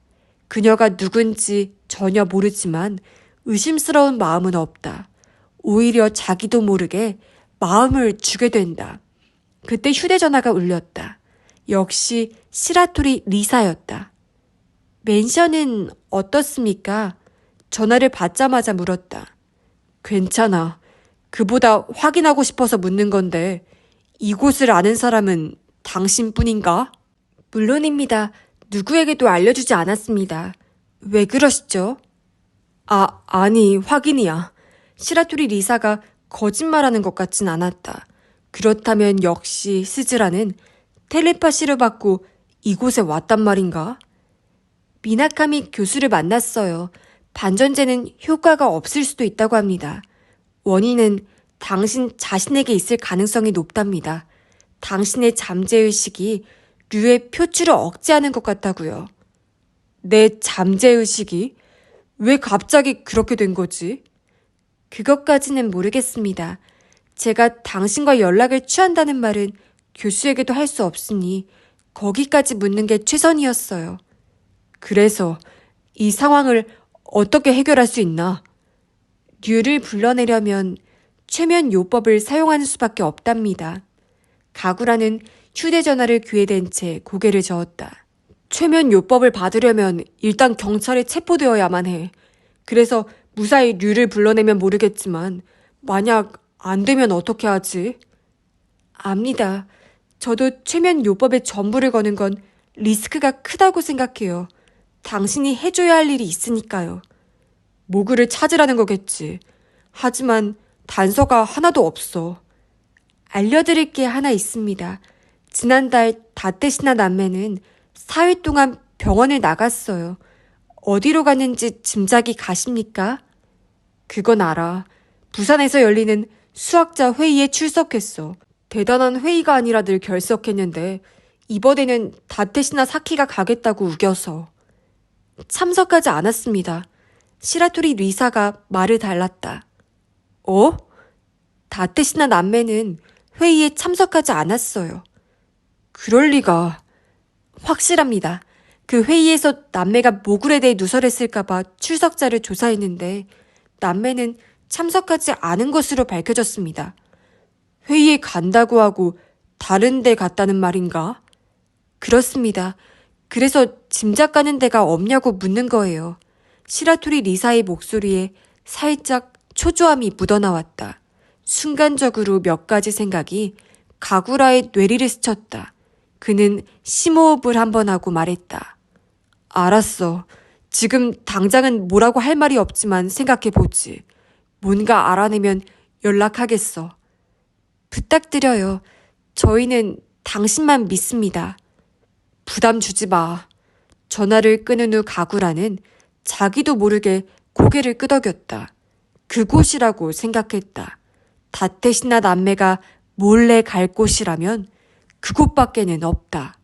그녀가 누군지 전혀 모르지만 의심스러운 마음은 없다. 오히려 자기도 모르게 마음을 주게 된다. 그때 휴대전화가 울렸다. 역시 시라토리 리사였다. 맨션은 어떻습니까? 전화를 받자마자 물었다. 괜찮아. 그보다 확인하고 싶어서 묻는 건데 이곳을 아는 사람은 당신뿐인가? 물론입니다. 누구에게도 알려주지 않았습니다. 왜 그러시죠? 아니, 확인이야. 시라토리 리사가 거짓말하는 것 같진 않았다. 그렇다면 역시 스즈라는 텔레파시를 받고 이곳에 왔단 말인가? 미나카미 교수를 만났어요. 반전제는 효과가 없을 수도 있다고 합니다. 원인은 당신 자신에게 있을 가능성이 높답니다. 당신의 잠재의식이 류의 표출을 억제하는 것 같다고요. 내 잠재의식이? 왜 갑자기 그렇게 된 거지? 그것까지는 모르겠습니다. 제가 당신과 연락을 취한다는 말은 교수에게도 할 수 없으니 거기까지 묻는 게 최선이었어요. 그래서 이 상황을 어떻게 해결할 수 있나? 류를 불러내려면 최면 요법을 사용하는 수밖에 없답니다. 가구라는 휴대전화를 귀에 댄 채 고개를 저었다. 최면 요법을 받으려면 일단 경찰에 체포되어야만 해. 그래서 무사히 류를 불러내면 모르겠지만 만약 안 되면 어떻게 하지? 압니다. 저도 최면 요법에 전부를 거는 건 리스크가 크다고 생각해요. 당신이 해줘야 할 일이 있으니까요. 모구를 찾으라는 거겠지. 하지만 단서가 하나도 없어. 알려드릴 게 하나 있습니다. 지난달 다테시나 남매는 4일 동안 병원을 나갔어요. 어디로 갔는지 짐작이 가십니까? 그건 알아. 부산에서 열리는 수학자 회의에 출석했어. 대단한 회의가 아니라 늘 결석했는데 이번에는 다테시나 사키가 가겠다고 우겨서. 참석하지 않았습니다. 시라토리 리사가 말을 달랐다. 어? 다테시나 남매는 회의에 참석하지 않았어요. 그럴 리가. 확실합니다. 그 회의에서 남매가 모굴에 대해 누설했을까봐 출석자를 조사했는데 남매는 참석하지 않은 것으로 밝혀졌습니다. 회의에 간다고 하고 다른 데 갔다는 말인가? 그렇습니다. 그래서 짐작 가는 데가 없냐고 묻는 거예요. 시라토리 리사의 목소리에 살짝 초조함이 묻어나왔다. 순간적으로 몇 가지 생각이 가구라의 뇌리를 스쳤다. 그는 심호흡을 한번 하고 말했다. 알았어. 지금 당장은 뭐라고 할 말이 없지만 생각해보지. 뭔가 알아내면 연락하겠어. 부탁드려요. 저희는 당신만 믿습니다. 부담 주지 마. 전화를 끊은 후 가구라는 자기도 모르게 고개를 끄덕였다. 그곳이라고 생각했다. 다테시나 남매가 몰래 갈 곳이라면 그곳밖에는 없다.